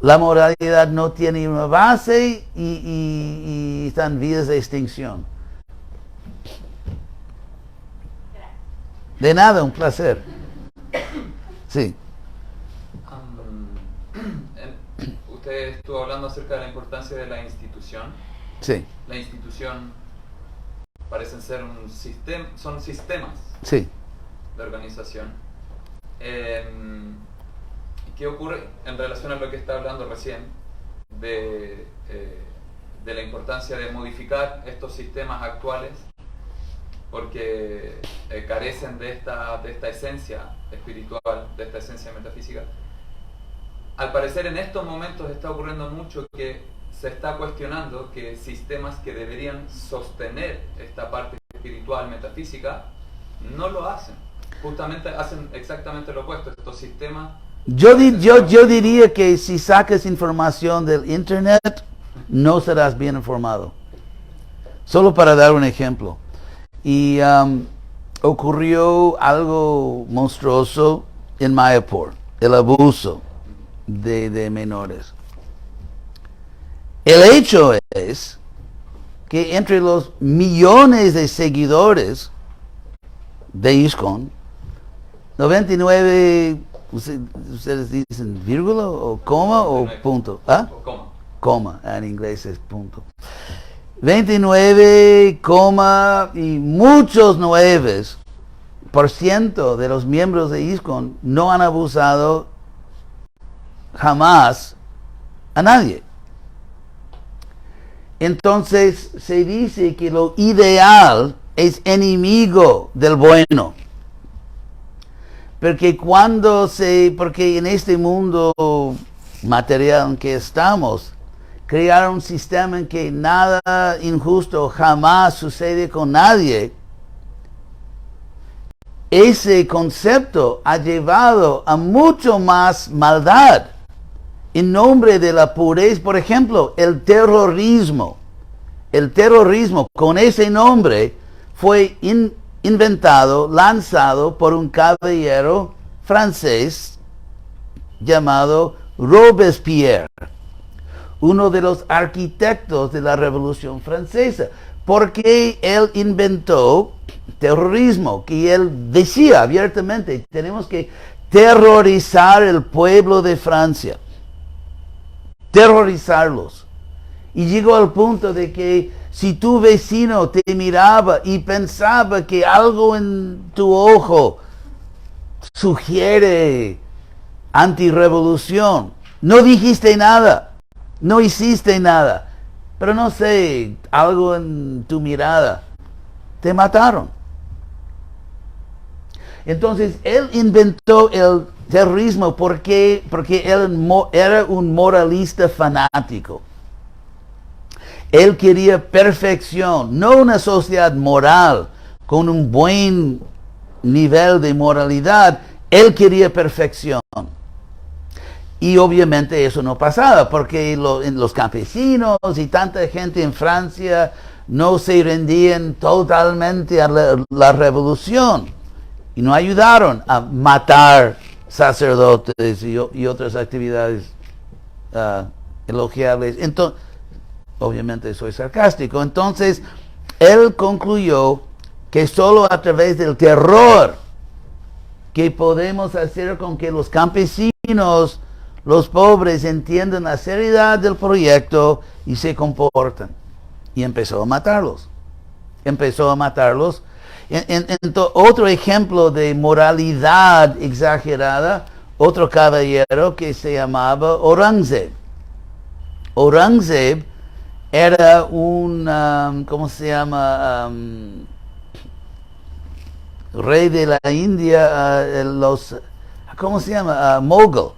la moralidad no tiene una base y está en vías de extinción. De nada, un placer. Sí. Usted estuvo hablando acerca de la importancia de la institución. Sí. La institución parecen ser son sistemas Sí. de organización. ¿Qué ocurre en relación a lo que está hablando recién de la importancia de modificar estos sistemas actuales porque carecen de esta esencia espiritual, de esta esencia metafísica? Al parecer en estos momentos está ocurriendo mucho que se está cuestionando que sistemas que deberían sostener esta parte espiritual, metafísica, no lo hacen. Justamente hacen exactamente lo opuesto. Estos sistemas... Yo diría que si sacas información del internet, no serás bien informado. Solo para dar un ejemplo. Y ocurrió algo monstruoso en Mayapur, el abuso de menores. El hecho es que entre los millones de seguidores de ISKCON, 99, ustedes dicen vírgula o coma o punto. ¿Ah? Coma, en inglés es punto. 29, y muchos 9% de los miembros de ISKCON no han abusado jamás a nadie. Entonces se dice que lo ideal es enemigo del bueno. Porque porque en este mundo material en que estamos, crear un sistema en que nada injusto jamás sucede con nadie, ese concepto ha llevado a mucho más maldad en nombre de la pureza, por ejemplo, el terrorismo. El terrorismo con ese nombre fue inventado, lanzado por un caballero francés llamado Robespierre, uno de los arquitectos de la Revolución Francesa, porque él inventó terrorismo, que él decía abiertamente, tenemos que terrorizar el pueblo de Francia, terrorizarlos. Y llegó al punto de que si tu vecino te miraba y pensaba que algo en tu ojo sugiere antirrevolución, no dijiste nada, no hiciste nada, pero no sé, algo en tu mirada, te mataron. Entonces, él inventó el terrorismo porque él era un moralista fanático. Él quería perfección, no una sociedad moral con un buen nivel de moralidad. Él quería perfección. Y obviamente eso no pasaba porque los campesinos y tanta gente en Francia no se rendían totalmente a la revolución y no ayudaron a matar sacerdotes y otras actividades elogiables. Entonces, obviamente soy sarcástico. Entonces, él concluyó que solo a través del terror que podemos hacer con que los campesinos, los pobres, entiendan la seriedad del proyecto y se comportan. Y empezó a matarlos. Otro ejemplo de moralidad exagerada, otro caballero que se llamaba Aurangzeb. Aurangzeb era un, ¿cómo se llama? Rey de la India, ¿cómo se llama? Mogul,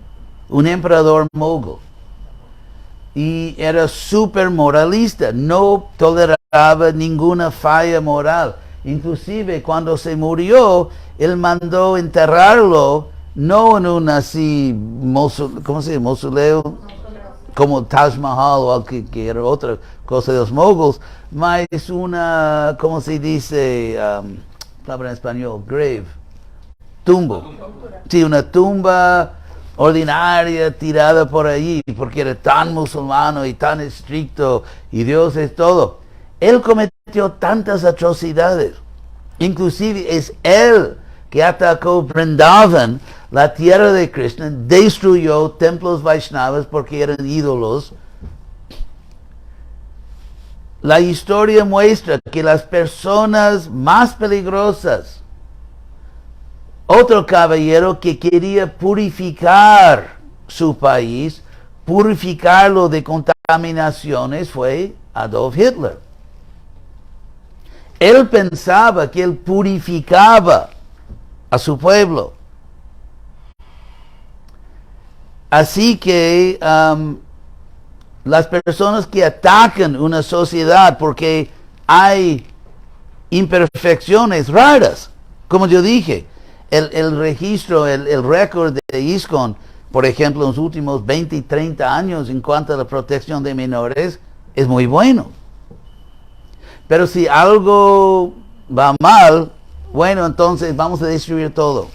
un emperador mogul. Y era súper moralista, no toleraba ninguna falla moral. Inclusive cuando se murió, él mandó enterrarlo, no en un así, ¿cómo se llama? Mausoleo, como Taj Mahal o algo que era otra cosa de los moguls, más una, ¿cómo se dice? Palabra en español, grave, tumbo. Sí, una tumba ordinaria tirada por allí, porque era tan musulmano y tan estricto, y Dios es todo. Él cometió tantas atrocidades, inclusive es él que atacó Vrindavan, la tierra de Krishna, destruyó templos Vaishnavas porque eran ídolos. La historia muestra que las personas más peligrosas, otro caballero que quería purificar su país, purificarlo de contaminaciones, fue Adolf Hitler. Él pensaba que él purificaba a su pueblo. Así que las personas que atacan una sociedad porque hay imperfecciones raras, como yo dije, el registro, el récord de ISKCON, por ejemplo, en los últimos 20 y 30 años en cuanto a la protección de menores, es muy bueno. Pero si algo va mal, bueno, entonces vamos a destruir todo.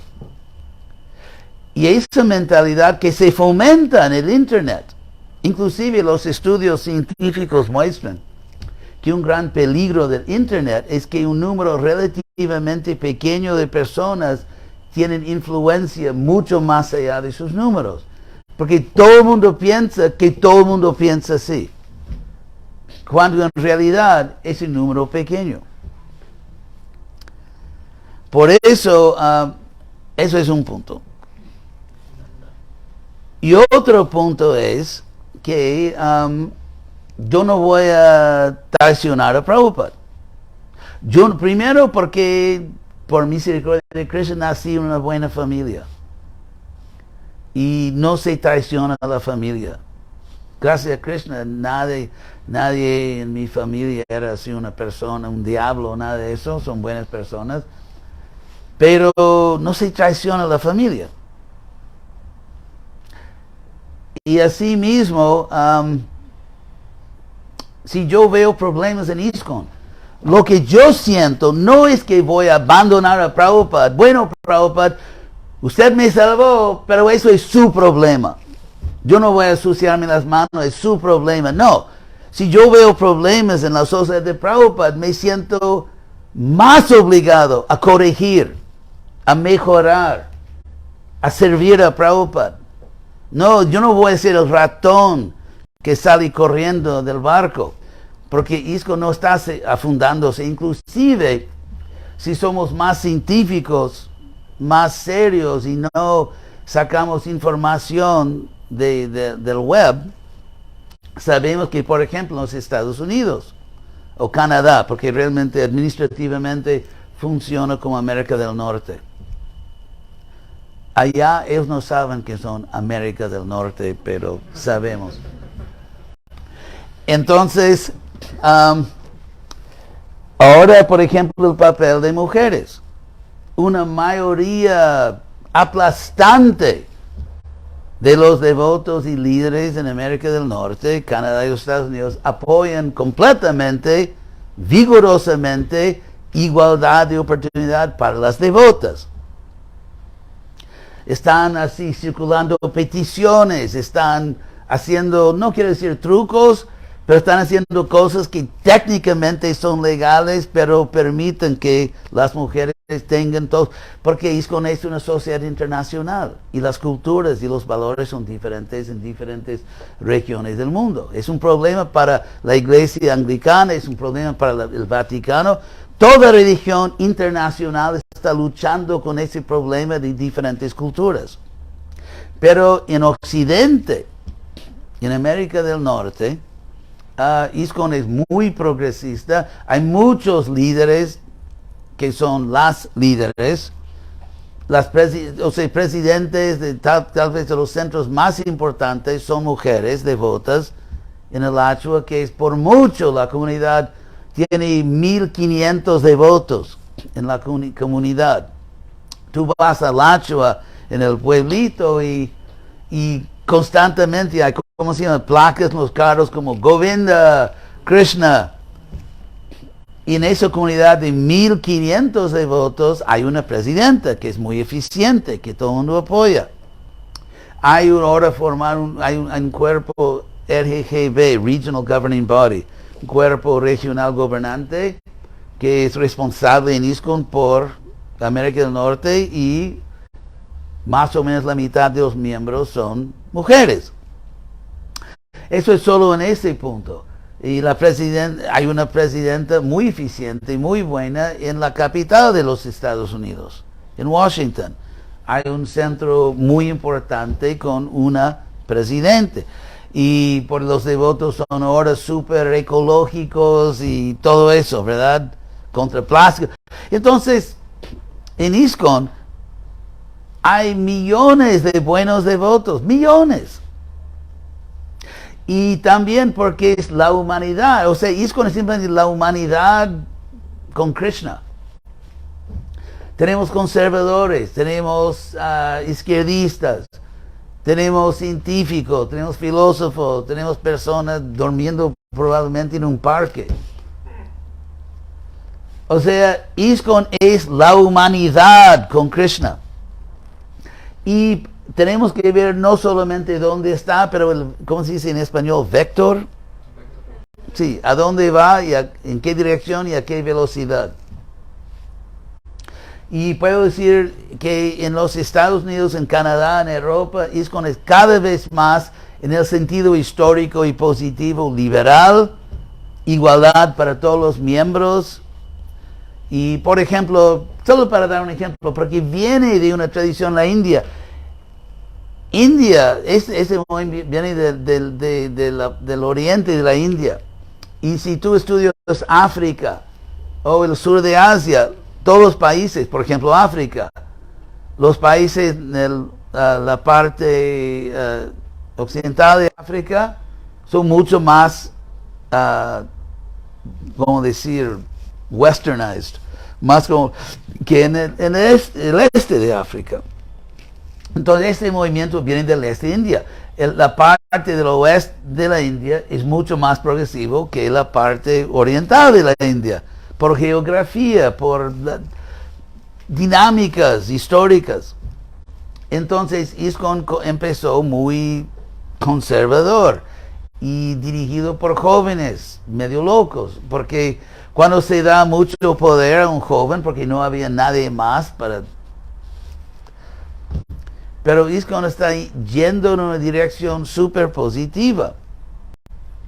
Y esa mentalidad que se fomenta en el Internet, inclusive los estudios científicos muestran que un gran peligro del Internet es que un número relativamente pequeño de personas tienen influencia mucho más allá de sus números. Porque todo el mundo piensa que todo el mundo piensa así, cuando en realidad es un número pequeño. Por eso, eso es un punto. Y otro punto es que yo no voy a traicionar a Prabhupada. Yo, primero porque por misericordia de Krishna nací en una buena familia. Y no se traiciona a la familia. Gracias a Krishna, nadie en mi familia era así una persona, un diablo, nada de eso, son buenas personas. Pero no se traiciona a la familia. Y así mismo, si yo veo problemas en ISKCON, lo que yo siento no es que voy a abandonar a Prabhupada. Bueno, Prabhupada, usted me salvó, pero eso es su problema. Yo no voy a ensuciarme las manos, es su problema. No, si yo veo problemas en la sociedad de Prabhupada, me siento más obligado a corregir, a mejorar, a servir a Prabhupada. No, yo no voy a ser el ratón que sale corriendo del barco, porque ISKCON no está afundándose. Inclusive, si somos más científicos, más serios y no sacamos información del web, sabemos que, por ejemplo, en los Estados Unidos o Canadá, porque realmente administrativamente funciona como América del Norte. Allá ellos no saben que son América del Norte, pero sabemos. Entonces, ahora, por ejemplo, el papel de mujeres. Una mayoría aplastante de los devotos y líderes en América del Norte, Canadá y los Estados Unidos apoyan completamente, vigorosamente, igualdad de oportunidad para las devotas. Están así circulando peticiones, están haciendo, no quiero decir trucos, pero están haciendo cosas que técnicamente son legales, pero permiten que las mujeres tengan todo, porque ISKCON es una sociedad internacional y las culturas y los valores son diferentes en diferentes regiones del mundo. Es un problema para la Iglesia Anglicana, es un problema para el Vaticano. Toda religión internacional está luchando con ese problema de diferentes culturas. Pero en Occidente, en América del Norte, ISKCON es muy progresista. Hay muchos líderes que son las líderes. Presidentes de tal vez de los centros más importantes son mujeres devotas en el Alachua, que es por mucho la comunidad. Tiene 1,500 devotos en la comunidad. Tú vas al Alachua en el pueblito y constantemente hay, ¿cómo se llama?, placas en los carros como Govinda, Krishna. Y en esa comunidad de 1,500 devotos hay una presidenta que es muy eficiente, que todo el mundo apoya. Hay ahora hay un cuerpo RGGB, Regional Governing Body, un cuerpo regional gobernante que es responsable en ISKCON por América del Norte y más o menos la mitad de los miembros son mujeres. Eso es solo en ese punto. Y hay una presidenta muy eficiente y muy buena en la capital de los Estados Unidos, en Washington. Hay un centro muy importante con una presidente. Y por los devotos son ahora súper ecológicos y todo eso, ¿verdad? Contra plástico. Entonces, en ISKCON hay millones de buenos devotos, millones. Y también porque es la humanidad, o sea, ISKCON es simplemente la humanidad con Krishna. Tenemos conservadores, tenemos izquierdistas, tenemos científicos, tenemos filósofos, tenemos personas durmiendo probablemente en un parque. O sea, ISKCON es la humanidad con Krishna. Y tenemos que ver no solamente dónde está, pero ¿cómo se dice en español? Vector. Sí, a dónde va y en qué dirección y a qué velocidad. Y puedo decir que en los Estados Unidos, en Canadá, en Europa, ISKCON es cada vez más en el sentido histórico y positivo, liberal, igualdad para todos los miembros. Y por ejemplo, solo para dar un ejemplo, porque viene de una tradición la India. India, ese viene del oriente de la India. Y si tú estudias África o el sur de Asia, todos los países, por ejemplo África, los países en la parte occidental de África son mucho más, ¿cómo decir?, westernized, más como que en el este de África. Entonces este movimiento viene del este de India. La parte del oeste de la India es mucho más progresivo que la parte oriental de la India, por geografía, por dinámicas históricas. Entonces ISKCON empezó muy conservador y dirigido por jóvenes medio locos, porque cuando se da mucho poder a un joven, porque no había nadie más para... Pero ISKCON está yendo en una dirección súper positiva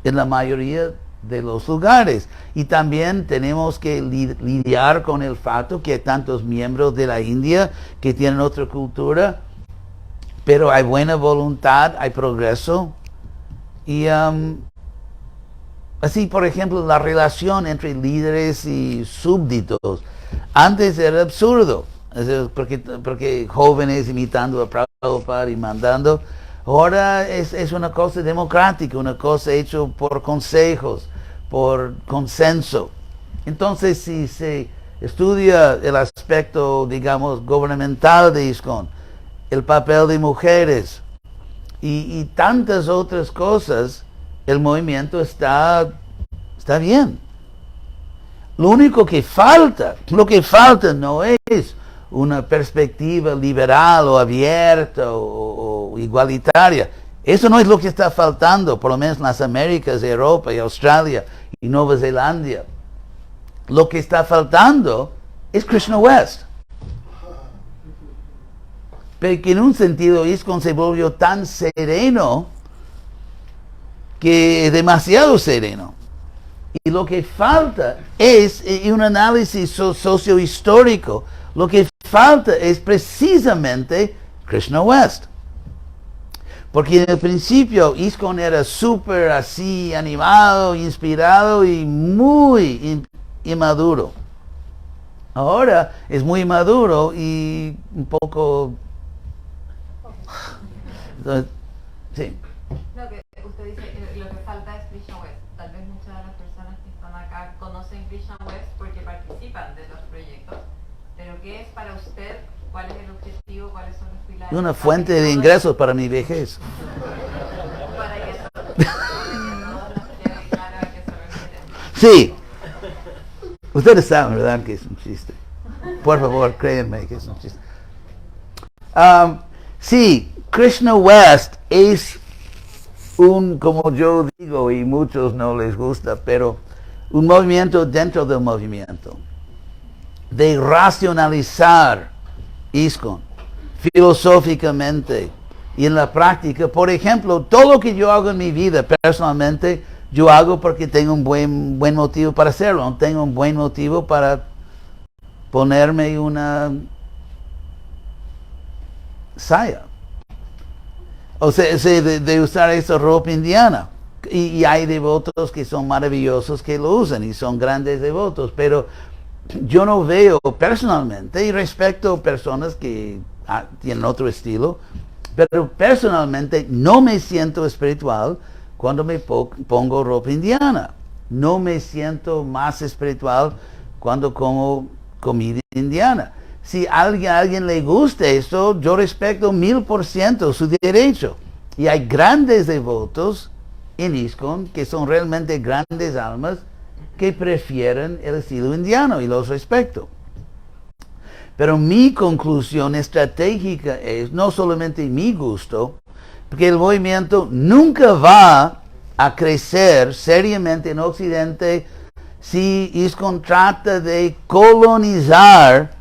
en la mayoría de los lugares. Y también tenemos que lidiar con el fato que hay tantos miembros de la India que tienen otra cultura, pero hay buena voluntad, hay progreso. Y así, por ejemplo, la relación entre líderes y súbditos. Antes era absurdo, porque jóvenes imitando a Prabhupada y mandando. Ahora es una cosa democrática, una cosa hecha por consejos, por consenso. Entonces, si se estudia el aspecto, digamos, gubernamental de ISKCON, el papel de mujeres y tantas otras cosas, el movimiento está bien. Lo único que falta, no es una perspectiva liberal o abierta o igualitaria. Eso no es lo que está faltando, por lo menos en las Américas, Europa y Australia y Nueva Zelanda. Lo que está faltando es Krishna West. Pero que en un sentido ISKCON se volvió tan sereno que es demasiado sereno. Y lo que falta es un análisis sociohistórico. Lo que falta es precisamente Krishna West. Porque en el principio ISKCON era súper así animado, inspirado y muy inmaduro. Ahora es muy maduro y un poco... Sí. No, que usted dice lo que falta es Krishna West. Tal vez muchas de las personas que están acá conocen Krishna West porque participan de los proyectos. Pero ¿qué es para usted? ¿Cuál es el objetivo? ¿Cuáles son los pilares? Una fuente de ingresos para mi vejez. Para que todos nos quede claro a qué se refiere. Sí. Ustedes saben, ¿verdad?, que es un chiste. Por favor, créanme que es un chiste. Sí, Krishna West es como yo digo, y muchos no les gusta, pero un movimiento dentro del movimiento. De racionalizar ISKCON filosóficamente y en la práctica. Por ejemplo, todo lo que yo hago en mi vida personalmente, yo hago porque tengo un buen motivo para hacerlo. No tengo un buen motivo para ponerme una saya. O sea, de usar esa ropa indiana. Y hay devotos que son maravillosos que lo usan y son grandes devotos, pero yo no veo personalmente, y respeto personas que tienen otro estilo, pero personalmente no me siento espiritual cuando me pongo ropa indiana. No me siento más espiritual cuando como comida indiana. Si a alguien le gusta eso, yo respeto 1000% su derecho. Y hay grandes devotos en ISKCON que son realmente grandes almas que prefieren el estilo indiano y los respeto. Pero mi conclusión estratégica es no solamente mi gusto, porque el movimiento nunca va a crecer seriamente en Occidente si ISKCON trata de colonizar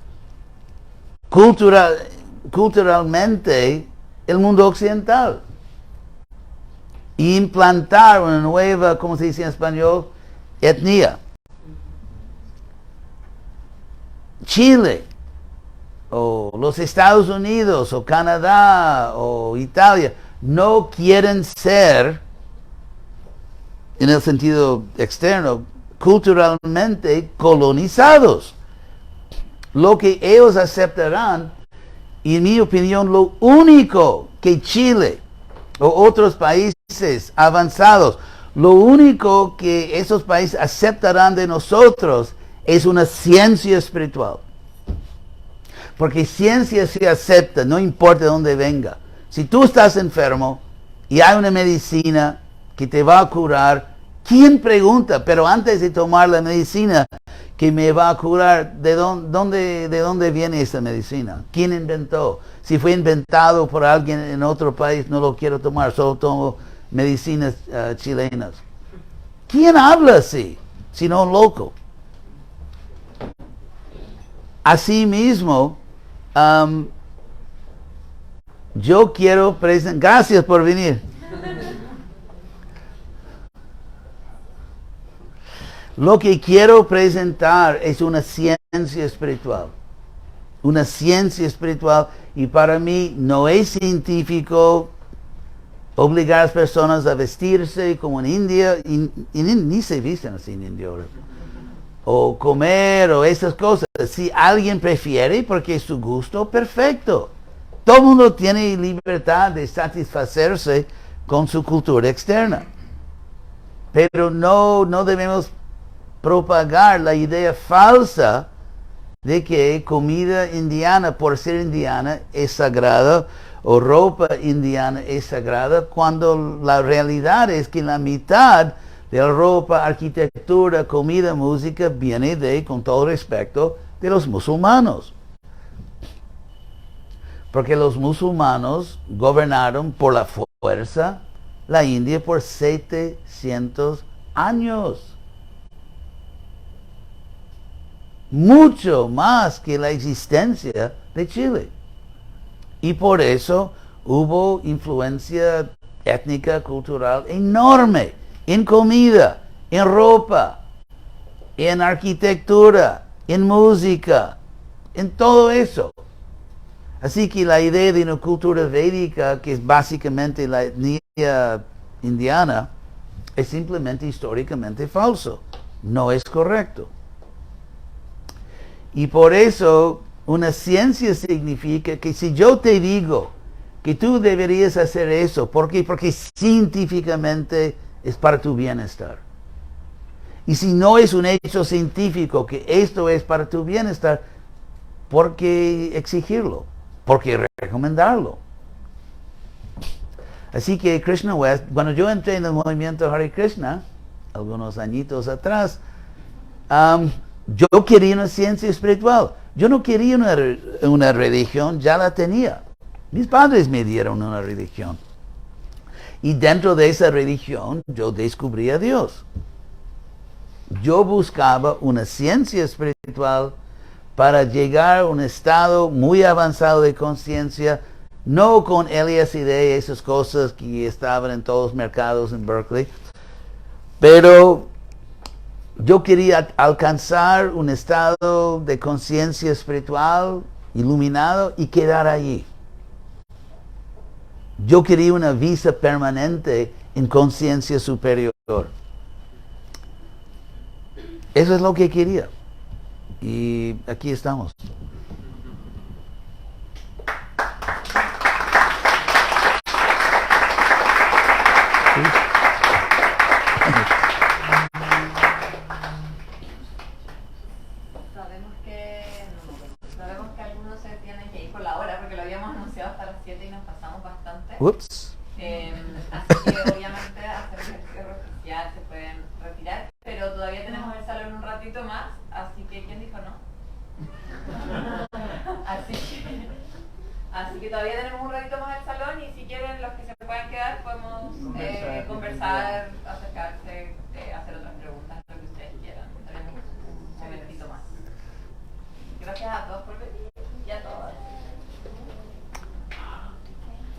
culturalmente el mundo occidental e implantar una nueva, ¿cómo se dice en español?, etnia. Chile, o los Estados Unidos, o Canadá, o Italia, no quieren ser, en el sentido externo, culturalmente colonizados. Lo que ellos aceptarán, y en mi opinión, lo único que Chile o otros países avanzados, lo único que esos países aceptarán de nosotros es una ciencia espiritual. Porque ciencia se acepta, no importa de dónde venga. Si tú estás enfermo y hay una medicina que te va a curar, ¿quién pregunta? Pero antes de tomar la medicina que me va a curar, ¿de dónde viene esa medicina? ¿Quién inventó? Si fue inventado por alguien en otro país, no lo quiero tomar, solo tomo medicinas chilenas. ¿Quién habla así? Sino un loco. Asimismo, yo quiero presentar... Gracias por venir. Lo que quiero presentar es una ciencia espiritual. Una ciencia espiritual, y para mí no es científico obligar a las personas a vestirse como en India, y ni se visten así en India ahora, o comer, o esas cosas. Si alguien prefiere, porque es su gusto, perfecto. Todo el mundo tiene libertad de satisfacerse con su cultura externa. Pero no debemos propagar la idea falsa de que comida indiana, por ser indiana, es sagrada, o ropa indiana es sagrada, cuando la realidad es que la mitad de la ropa, arquitectura, comida, música, viene de, con todo respeto, de los musulmanos. Porque los musulmanos gobernaron por la fuerza la India por 700 años. Mucho más que la existencia de Chile. Y por eso hubo influencia étnica, cultural enorme en comida, en ropa, en arquitectura, en música, en todo eso. Así que la idea de una cultura védica, que es básicamente la etnia indiana, es simplemente históricamente falso. No es correcto. Y por eso una ciencia significa que si yo te digo que tú deberías hacer eso, ¿por qué? Porque científicamente es para tu bienestar. Y si no es un hecho científico que esto es para tu bienestar, ¿por qué exigirlo? ¿Por qué recomendarlo? Así que Krishna West, cuando yo entré en el movimiento Hare Krishna, algunos añitos atrás, yo quería una ciencia espiritual. Yo no quería una religión, ya la tenía. Mis padres me dieron una religión. Y dentro de esa religión yo descubrí a Dios. Yo buscaba una ciencia espiritual para llegar a un estado muy avanzado de conciencia, no con LSD, esas cosas que estaban en todos los mercados en Berkeley, pero yo quería alcanzar un estado de conciencia espiritual iluminado y quedar allí. Yo quería una visa permanente en conciencia superior. Eso es lo que quería. Y aquí estamos. Sabemos que algunos se tienen que ir por la hora porque lo habíamos anunciado hasta las 7 y nos pasamos bastante. Ups. Así que obviamente hacer el cierre oficial se pueden retirar, pero todavía tenemos el salón un ratito más, así que ¿quién dijo no? Así que todavía tenemos un ratito más el salón y si quieren los que se puedan quedar podemos conversar, acercarse, hacer otras preguntas, lo que ustedes quieran. Tenemos un momentito más. Gracias a todos por venir.